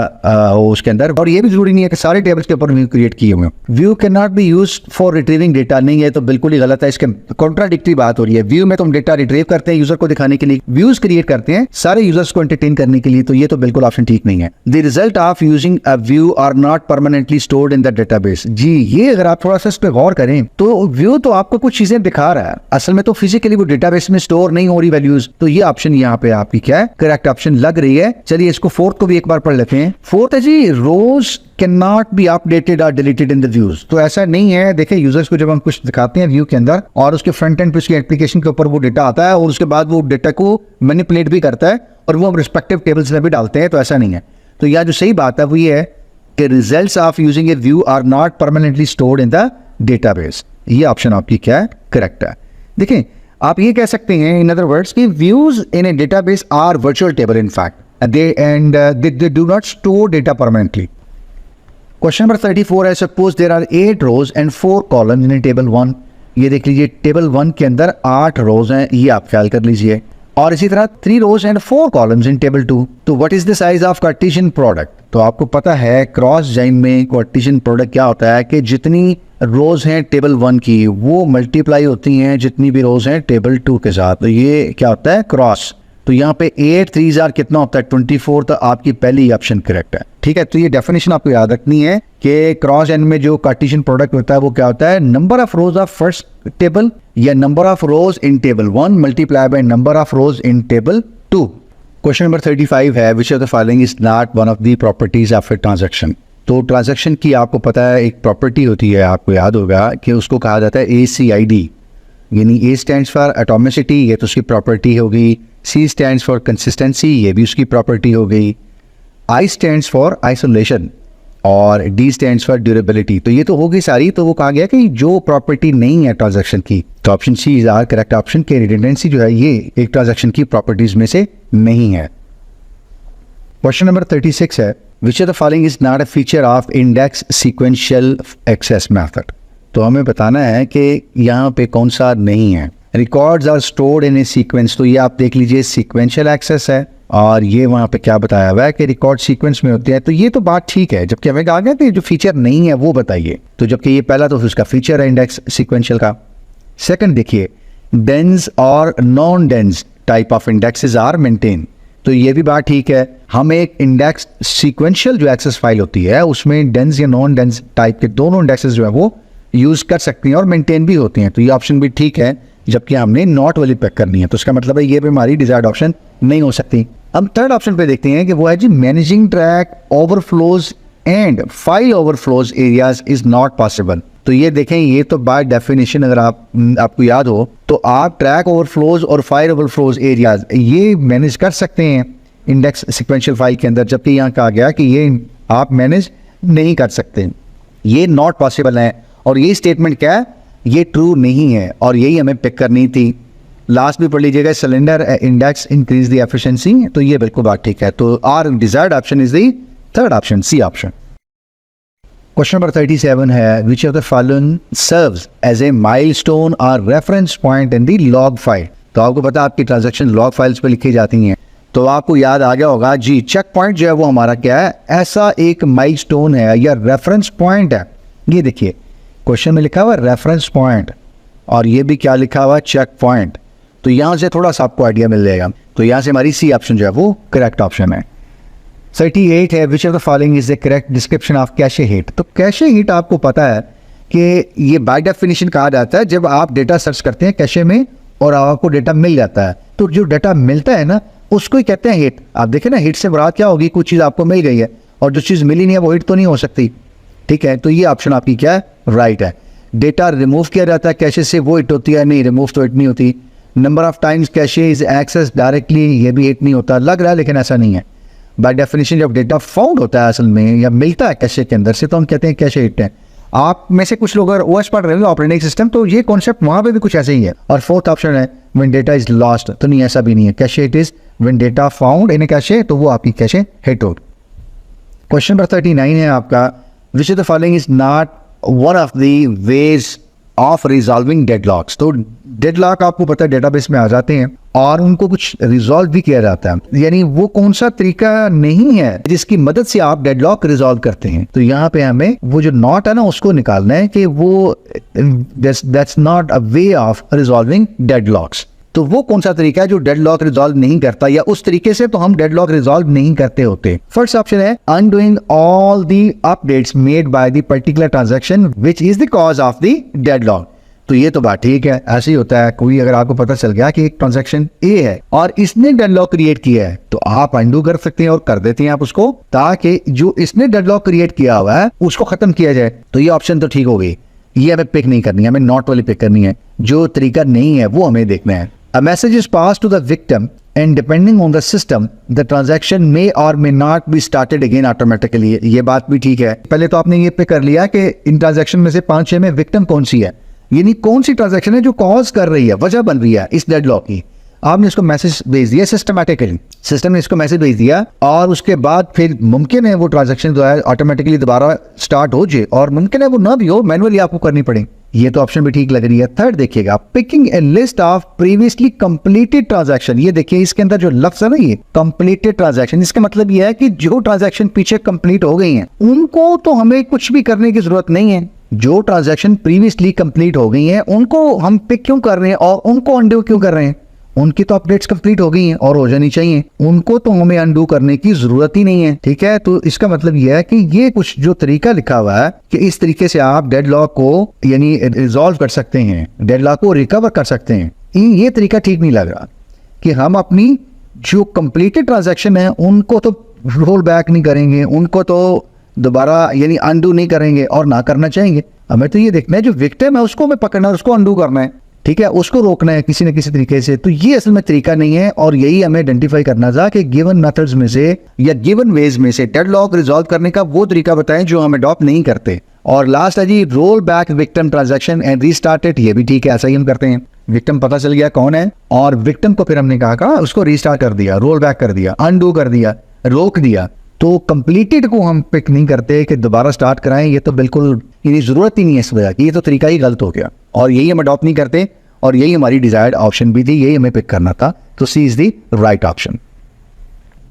हो उसके अंदर, और ये भी जरूरी नहीं है कि सारे टेबल्स के ऊपर व्यू क्रिएट किए हुए। View can not be used for retrieving data, नहीं है तो बिल्कुल ही गलत है, इसके कॉन्ट्राडिक्टरी बात हो रही है। व्यू में तुम डेटा रिट्रीव करते हैं यूजर को दिखाने के लिए, व्यूज क्रिएट करते हैं सारे यूजर्स को एंटरटेन करने के लिए, तो ये तो बिल्कुल ऑप्शन ठीक नहीं है। The result of using a view are not permanently stored in the database. जी ये अगर आप थोड़ा सा इस पर गौर करें तो व्यू तो आपको कुछ चीजें दिखा रहा है, असल में तो फिजिकली वो डेटाबेस में स्टोर नहीं हो रही वैल्यूज। तो ये ऑप्शन यहाँ पे आपकी क्या है, करेक्ट ऑप्शन लग रही है। है। चलिए इसको फोर्थ को भी एक बार पढ़ लेते हैं। फोर्थ है जी, रोज कैन नॉट बी अपडेटेड और डिलीटेड इन द व्यूज। तो ऐसा नहीं है। देखिए यूजर्स को जब हम कुछ दिखाते हैं व्यू के अंदर और उसके फ्रंट एंड पे उसकी एप्लीकेशन के ऊपर वो डेटा आता है और उसके बाद वो डेटा को मैनिपुलेट भी करता है और वो हम रिस्पेक्टिव टेबल्स में भी डालते हैं, तो ऐसा नहीं है। तो यह जो सही बात है वो ये है कि results of using a view are not permanently stored in the database. ये ऑप्शन आपकी क्या है, करेक्ट है। देखिए आप ये कह सकते हैं इन अदर वर्ड्स कि views in a database are virtual table in fact they do not store data permanently. Question number 34 है, suppose there are 8 rows and 4 columns in table 1। ये देख लीजिए टेबल 1 के अंदर 8 रोज हैं, ये आप ख्याल कर लीजिए। और इसी तरह 3 रोज एंड 4 कॉलम्स इन टेबल 2। तो what is the size of Cartesian product? तो आपको पता है क्रॉस जॉइन में कार्टेशियन प्रोडक्ट क्या होता है कि जितनी रोज हैं टेबल 1 की वो मल्टीप्लाई होती हैं जितनी भी रोज हैं टेबल 2 के साथ। तो ये क्या होता है, क्रॉस। तो यहाँ पे 8 3 कितना होता है, 24। तो आपकी पहली ऑप्शन करेक्ट है। ठीक है, तो ये डेफिनेशन आपको याद रखनी है कि क्रॉस एंड में जो कार्टेशियन प्रोडक्ट होता है वो क्या होता है, number of rows of first table या number of rows in table 1 multiply by number of rows in table 2। Question number 35 है, which of the following is not one of the properties of a transaction. तो transaction की आपको पता है एक property होती है, आपको याद होगा कि उसको कहा जाता है ACID, यानी A स्टैंड्स फॉर एटॉमिसिटी, ये तो उसकी प्रॉपर्टी होगी। C स्टैंड्स फॉर कंसिस्टेंसी, ये भी उसकी प्रॉपर्टी हो गई। I स्टैंड्स फॉर आइसोलेशन और D स्टैंड्स फॉर ड्यूरेबिलिटी। तो ये तो हो गई सारी। तो वो कहा गया कि जो प्रॉपर्टी नहीं है ट्रांजैक्शन की, तो option C is are correct option के रिडंडेंसी जो है ये एक ट्रांजैक्शन की प्रॉपर्टीज में से नहीं है। क्वेश्चन नंबर 36 है, which of the following is not a feature of index sequential access method. तो हमें बताना है कि यहाँ पे कौन सा नहीं है। Records are stored in a sequence. तो ये आप देख लीजिए सीक्वेंशियल एक्सेस है और ये वहाँ पे क्या बताया हुआ है कि रिकॉर्ड सीक्वेंस में होते हैं। तो ये तो बात ठीक है, जबकि हमें कहा गया कि जो फीचर नहीं है वो बताइए। तो जबकि ये पहला तो उसका फीचर है इंडेक्स सीक्वेंशियल का। सेकंड देखिए, डेंस और non dense type of indexes are maintain. तो ये भी बात ठीक है। हम एक इंडेक्स सीक्वेंशियल जो एक्सेस फाइल होती है उसमें डेंस या नॉन डेंस टाइप के दोनों इंडेक्सेस जो है वो यूज कर सकती हैं और मेंटेन भी होती हैं। तो ये ऑप्शन भी ठीक है, जबकि हमने नॉट वाली पिक करनी है। तो इसका मतलब है ये भी हमारी डिजायर्ड ऑप्शन नहीं हो सकती। अब थर्ड ऑप्शन पे देखते हैं कि वो है जी, managing track overflows and file overflows areas is not possible. तो ये देखें, ये तो बाय डेफिनेशन अगर आपको याद हो तो आप ट्रैक ओवरफ्लोज और फाइल ओवरफ्लोज एरियाज ये मैनेज कर सकते हैं इंडेक्स सीक्वेंशियल फाइल के अंदर, जबकि यहाँ कहा गया कि ये आप मैनेज नहीं कर सकते, ये नॉट पॉसिबल है। और ये स्टेटमेंट क्या है, ये ट्रू नहीं है और यही हमें पिक करनी थी। लास्ट भी पढ़ लीजिएगा, cylinder index increase the efficiency. तो ये बिल्कुल बात ठीक है। तो our desired option is the third option, C option. Question number 37 है, which of the following serves as a milestone और reference point in the log file. तो आपको पता है आपकी ट्रांजैक्शन लॉग फाइल्स पे लिखी जाती हैं। तो आपको याद आ गया होगा जी, चेक पॉइंट जो है वो हमारा क्या है, ऐसा एक माइलस्टोन है या रेफरेंस पॉइंट है। ये देखिए क्वेश्चन में लिखा हुआ रेफरेंस पॉइंट और ये भी क्या लिखा हुआ, चेक पॉइंट। तो यहाँ से थोड़ा सा आपको आइडिया मिल जाएगा। तो यहाँ से हमारी सी ऑप्शन जो है वो करेक्ट ऑप्शन है। 38 है, which of the following is the correct description of cache hit. तो कैशे हिट आपको पता है कि ये बाय डेफिनेशन कहा जाता है जब आप डेटा सर्च करते हैं कैशे में और आपको डेटा मिल जाता है, तो जो डेटा मिलता है ना उसको ही कहते हैं हिट। आप देखें ना, हिट से मुराद क्या होगी, कुछ चीज़ आपको मिल गई है और जो चीज़ मिली नहीं है वो हिट तो नहीं हो सकती। ठीक है, तो ये ऑप्शन आपकी क्या है, राइट है। डेटा रिमूव किया जाता है कैशे से, वो हिट होती है, नहीं रिमूव तो हिट नहीं होती। Number of times cache is access directly, ये भी हिट नहीं होता, लग रहा है लेकिन ऐसा नहीं है। बाय डेफिनेशन जब डेटा फाउंड होता है असल में या मिलता है कैशे के अंदर से, तो हम कहते हैं कैशे हिट है। आप में से कुछ लोग अगर ओएस पढ़ रहे हो ऑपरेटिंग सिस्टम, तो ये कॉन्सेप्ट वहाँ पे भी कुछ ऐसे ही है। और फोर्थ ऑप्शन है व्हेन डेटा इज लॉस्ट, तो नहीं ऐसा भी नहीं है। Cache hit is when data found in A cache, तो वो आपकी कैशे हिट हो। क्वेश्चन नंबर 39 है आपका, विच of the following is not one of the ways of resolving deadlocks. तो डेडलॉक आपको पता है डेटाबेस में आ जाते हैं और उनको कुछ रिजॉल्व भी किया जाता है, यानी वो कौन सा तरीका नहीं है जिसकी मदद से आप डेडलॉक रिजॉल्व करते हैं। तो यहाँ पे हमें वो जो नॉट है ना उसको निकालना है कि वो that's not a way of resolving deadlocks. तो वो कौन सा तरीका है जो डेडलॉक रिजॉल्व नहीं करता, या उस तरीके से तो हम डेडलॉक रिजॉल्व नहीं करते होते। फर्स्ट ऑप्शन है undoing all the updates made by the particular transaction which is the cause of the deadlock. तो ये तो बात ठीक है, ऐसे ही होता है। कोई अगर आपको पता चल गया कि एक ट्रांजैक्शन ए है और इसने डेडलॉक क्रिएट किया है तो आप अंडू कर सकते हैं और कर देते हैं आप उसको, ताकि जो इसने डेडलॉक क्रिएट किया हुआ है उसको खत्म किया जाए। तो ये ऑप्शन तो ठीक हो गई, ये हमें पिक नहीं करनी है, हमें नॉट वाली पिक करनी है। जो तरीका नहीं है वो हमें देखना है। A message is passed to the victim and depending on the system, the transaction may or may not be started again automatically. ये बात भी ठीक है। पहले तो आपने ये पे कर लिया कि इन ट्रांजैक्शन में से 5-6 में विक्टिम कौन सी है, यानी कौन सी ट्रांजैक्शन है जो कॉज कर रही है, वजह बन रही है इस डेडलॉक की। आपने इसको मैसेज भेज दिया सिस्टमैटिकली, सिस्टम ने इसको मैसेज भेज दिया और उसके बाद फिर मुमकिन है वो ट्रांजैक्शन जो है ऑटोमेटिकली दोबारा स्टार्ट हो जाए और मुमकिन है वो ना भी हो, मैनुअली आपको करनी पड़े। ये तो ऑप्शन भी ठीक लग रही है। थर्ड देखिएगा, picking A list of previously completed transaction. ये देखिए इसके अंदर जो लफ्ज है ना, ये कंप्लीटेड ट्रांजैक्शन, इसका मतलब ये है कि जो ट्रांजैक्शन पीछे कंप्लीट हो गई हैं उनको तो हमें कुछ भी करने की जरूरत नहीं है। जो ट्रांजैक्शन प्रीवियसली कंप्लीट हो गई हैं उनको हम पिक क्यों कर रहे हैं और उनको अनडू क्यों कर रहे हैं? उनकी तो अपडेट्स कंप्लीट हो गई हैं और हो जानी चाहिए, उनको तो हमें अनडू करने की जरूरत ही नहीं है। ठीक है, तो इसका मतलब यह है कि ये कुछ जो तरीका लिखा हुआ है कि इस तरीके से आप डेडलॉक को यानी रिजॉल्व कर सकते हैं, डेडलॉक को रिकवर कर सकते हैं, ये तरीका ठीक नहीं लग रहा कि हम अपनी जो कंप्लीटेड ट्रांजैक्शन है उनको तो रोल बैक नहीं करेंगे, उनको तो दोबारा यानी अनडू नहीं करेंगे और ना करना चाहेंगे। हमें तो ये देखना है जो विक्टिम है उसको हमें पकड़ना है, उसको अनडू करना है। ठीक है, उसको रोकना है किसी न किसी तरीके से। तो ये असल में तरीका नहीं है और यही हमें आइडेंटिफाई करना था कि गिवन मेथड्स में से या गिवन वेज में से डेडलॉक रिजॉल्व करने का वो तरीका बताएं जो हम अडॉप्ट नहीं करते। और लास्ट है जी, roll back victim transaction and restart it. ये भी ठीक है, ऐसा ही हम करते हैं। विक्टिम पता चल गया कौन है और विक्टिम को फिर हमने कहा उसको रीस्टार्ट कर दिया, रोल बैक कर दिया, अनडू कर दिया, रोक दिया। तो कंप्लीटेड को हम पिक नहीं करते कि दोबारा स्टार्ट कराएं, ये तो बिल्कुल ये जरूरत ही नहीं है इस वजह की, ये तो तरीका ही गलत हो गया और यही हम अडॉप्ट नहीं करते और यही हमारी डिजायर्ड ऑप्शन भी थी, यही हमें पिक करना था। तो C is the right option.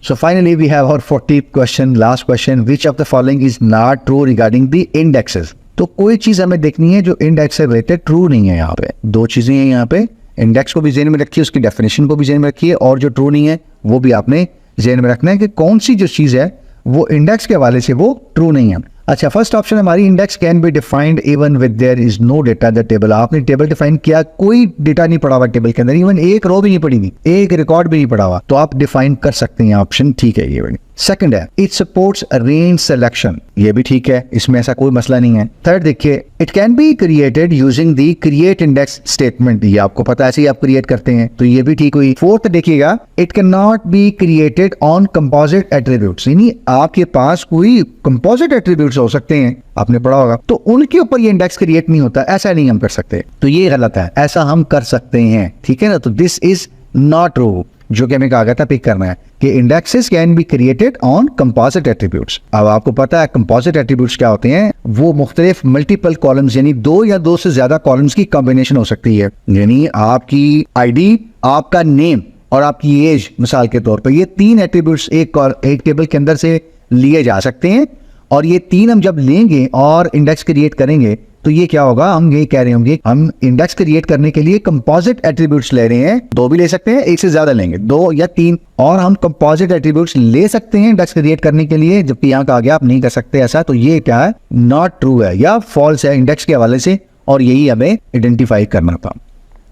So finally we have our 40th question, last question, which of the following is not true regarding the indexes? तो कोई चीज हमें देखनी है जो इंडेक्स से रिलेटेड ट्रू नहीं है। यहाँ पे दो चीजें हैं, यहाँ पे इंडेक्स को भी जेन में रखिए, उसकी डेफिनेशन को भी जेन में रखिए और जो ट्रू नहीं है वो भी आपने जेन में रखना है कि कौन सी जो चीज है वो इंडेक्स के हवाले से वो ट्रू नहीं है। अच्छा, फर्स्ट ऑप्शन हमारी, index can be defined even with there is no data in the table. आपने टेबल डिफाइन किया, कोई डेटा नहीं पड़ा हुआ टेबल के अंदर, इवन एक रो भी नहीं पड़ी हुई, एक रिकॉर्ड भी नहीं पड़ा हुआ, तो आप डिफाइन कर सकते हैं, ऑप्शन ठीक है ये। सेकंड है, इट सपोर्ट्स रेंज सिलेक्शन, ये भी ठीक है, इसमें ऐसा कोई मसला नहीं है। थर्ड देखिए, it can be created using the create index statement, ये आपको पता है ऐसे ही आप क्रिएट करते हैं, तो ये भी ठीक हुई। फोर्थ देखिएगा, it can not be created on composite attributes, यानी आपके पास कोई कंपोजिट एट्रीब्यूट्स हो सकते हैं, आपने पढ़ा होगा, तो उनके ऊपर ये इंडेक्स क्रिएट नहीं होता, ऐसा नहीं हम कर सकते, तो ये गलत है, ऐसा हम कर सकते हैं। ठीक है ना, तो दिस इज नॉट ट्रू, जो कि हमें कहा गया था पिक करना है कि indexes can be created on composite attributes. अब आपको पता है कंपोजिट एट्रीब्यूट्स क्या होते हैं, वो मुख्तलिफ मल्टीपल कॉलम्स यानी दो या दो से ज्यादा कॉलम्स की कॉम्बिनेशन हो सकती है, यानी आपकी आईडी, आपका नेम और आपकी एज, मिसाल के तौर पर ये तीन एट्रीब्यूट्स एक टेबल के अंदर से लिए जा सकते हैं और ये तीन हम जब लेंगे और इंडेक्स क्रिएट करेंगे तो ये क्या होगा, हम ये कह रहे होंगे हम इंडेक्स क्रिएट करने के लिए कंपोजिट एट्रीब्यूट्स ले रहे हैं, दो भी ले सकते हैं, एक से ज्यादा लेंगे, दो या तीन, और हम कंपोजिट एट्रीब्यूट्स ले सकते हैं इंडेक्स क्रिएट करने के लिए, जबकि यहाँ कहा गया आप नहीं कर सकते ऐसा, तो ये क्या है, नॉट ट्रू है या फॉल्स है इंडेक्स के हवाले से, और यही हमें आइडेंटिफाई करना था।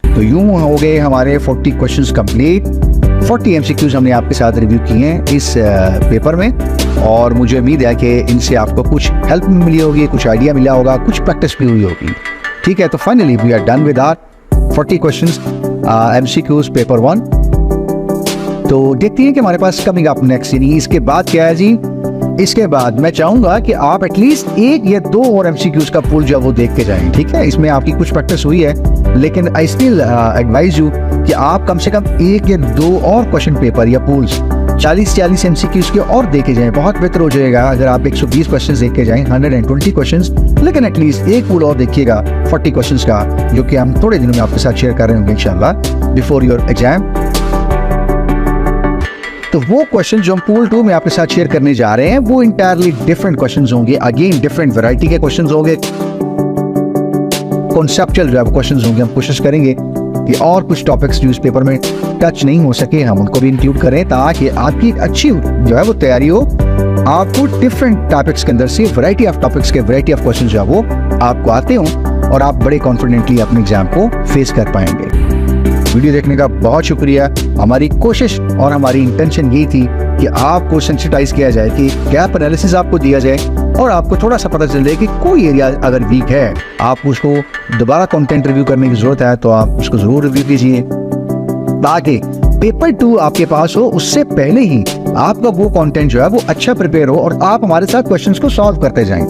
तो यूं हो गए हमारे 40 क्वेश्चंस कंप्लीट। 40 एमसीक्यूज हमने आपके साथ रिव्यू किए हैं इस पेपर में और मुझे उम्मीद है कि इनसे आपको कुछ हेल्प मिली होगी, कुछ आइडिया मिला होगा, कुछ प्रैक्टिस भी हुई होगी। ठीक है, तो finally we are done with our 40 questions MCQs paper 1। तो देखते हैं कि हमारे पास कमिंग अप नेक्स्ट, यानी इसके बाद क्या है जी, इसके बाद मैं चाहूंगा कि आप एटलीस्ट एक या दो और एमसीक्यूज का पूल जो है वो देख के जाएं। ठीक है, इसमें आपकी कुछ प्रैक्टिस हुई है, लेकिन आई स्टिल एडवाइज यू कि आप कम से कम एक या दो और क्वेश्चन पेपर या पूल्स 40 एमसीक्यूज के और देखे जाएं, बहुत बेहतर हो जाएगा अगर आप 120 क्वेश्चंस देख के जाएं, 120 क्वेश्चंस, लेकिन एटलीस्ट एक पूल और देखिएगा 40 क्वेश्चंस का, जो कि हम थोड़े दिनों में आपके साथ शेयर कर रहे होंगे इंशाल्लाह बिफोर योर एग्जाम। तो वो क्वेश्चन जो हम पूल 2 में आपके साथ शेयर करने जा रहे हैं वो इंटायरली डिफरेंट क्वेश्चंस होंगे, अगेन डिफरेंट वैरायटी के क्वेश्चंस होंगे, कॉन्सेप्चुअल जो है क्वेश्चंस होंगे। हम कोशिश करेंगे कि और कुछ टॉपिक्स न्यूज़पेपर में टच नहीं हो सके हम उनको भी इंक्लूड करें, ताकि आपकी एक अच्छी जो है वो तैयारी हो, आपको डिफरेंट टॉपिक्स के अंदर से वैरायटी ऑफ टॉपिक्स के वैरायटी ऑफ क्वेश्चन जो है वो आपको आते हों और आप बड़े कॉन्फिडेंटली अपने एग्जाम को फेस कर पाएंगे। वीडियो देखने का बहुत शुक्रिया। हमारी कोशिश और हमारी इंटेंशन यही थी कि आपको सेंसिटाइज किया जाए, कि गैप एनालिसिस आपको दिया जाए और आपको थोड़ा सा पता चल जाए कि कोई एरिया अगर वीक है, आप उसको दोबारा कंटेंट रिव्यू करने की जरूरत है तो आप उसको जरूर रिव्यू कीजिए, ताकि पेपर 2 आपके पास हो उससे पहले ही आपका वो कंटेंट जो है वो अच्छा प्रिपेयर हो और आप हमारे साथ क्वेश्चंस को सॉल्व करते जाएं।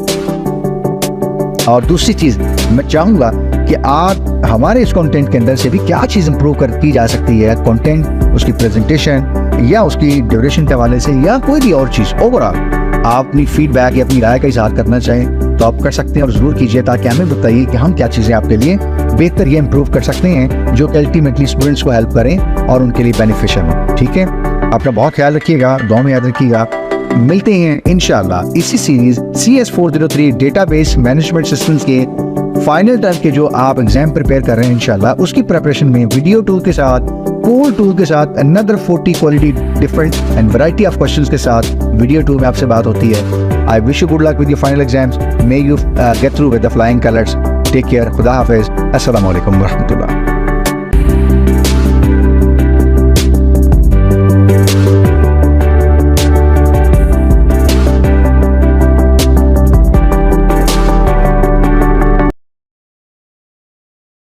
और दूसरी चीज मैं चाहूंगा कि आप हमारे इस कंटेंट के अंदर से भी क्या चीज इंप्रूव की जा सकती है, कंटेंट, उसकी प्रेजेंटेशन या उसकी ड्यूरेशन के हवाले से या कोई भी और चीज, ओवरऑल आप अपनी फीडबैक या अपनी राय का इजहार करना चाहें तो आप कर सकते हैं और जरूर कीजिए, ताकि हमें बताइए कि हम क्या चीजें आपके लिए बेहतर या इंप्रूव कर सकते हैं जो कि अल्टीमेटली स्टूडेंट्स को हेल्प करें और उनके लिए बेनिफिशियल हो। ठीक है, अपना बहुत ख्याल रखिएगा, दुआ में याद रखिएगा। मिलते हैं इंशाल्लाह इसी series CS403 database management systems के फाइनल टर्म के जो आप एग्जाम प्रिपेयर कर रहे हैं इंशाल्लाह उसकी प्रिपरेशन में वीडियो टूल के साथ, कोर टूल के साथ, another 40 quality different and variety of questions के साथ वीडियो टूल में आपसे बात होती है। I wish you good luck with your final exams, may you get through with the flying colours. Take care, खुदा हाफिज, अस्सलाम वालेकुम व रहमतुल्लाह।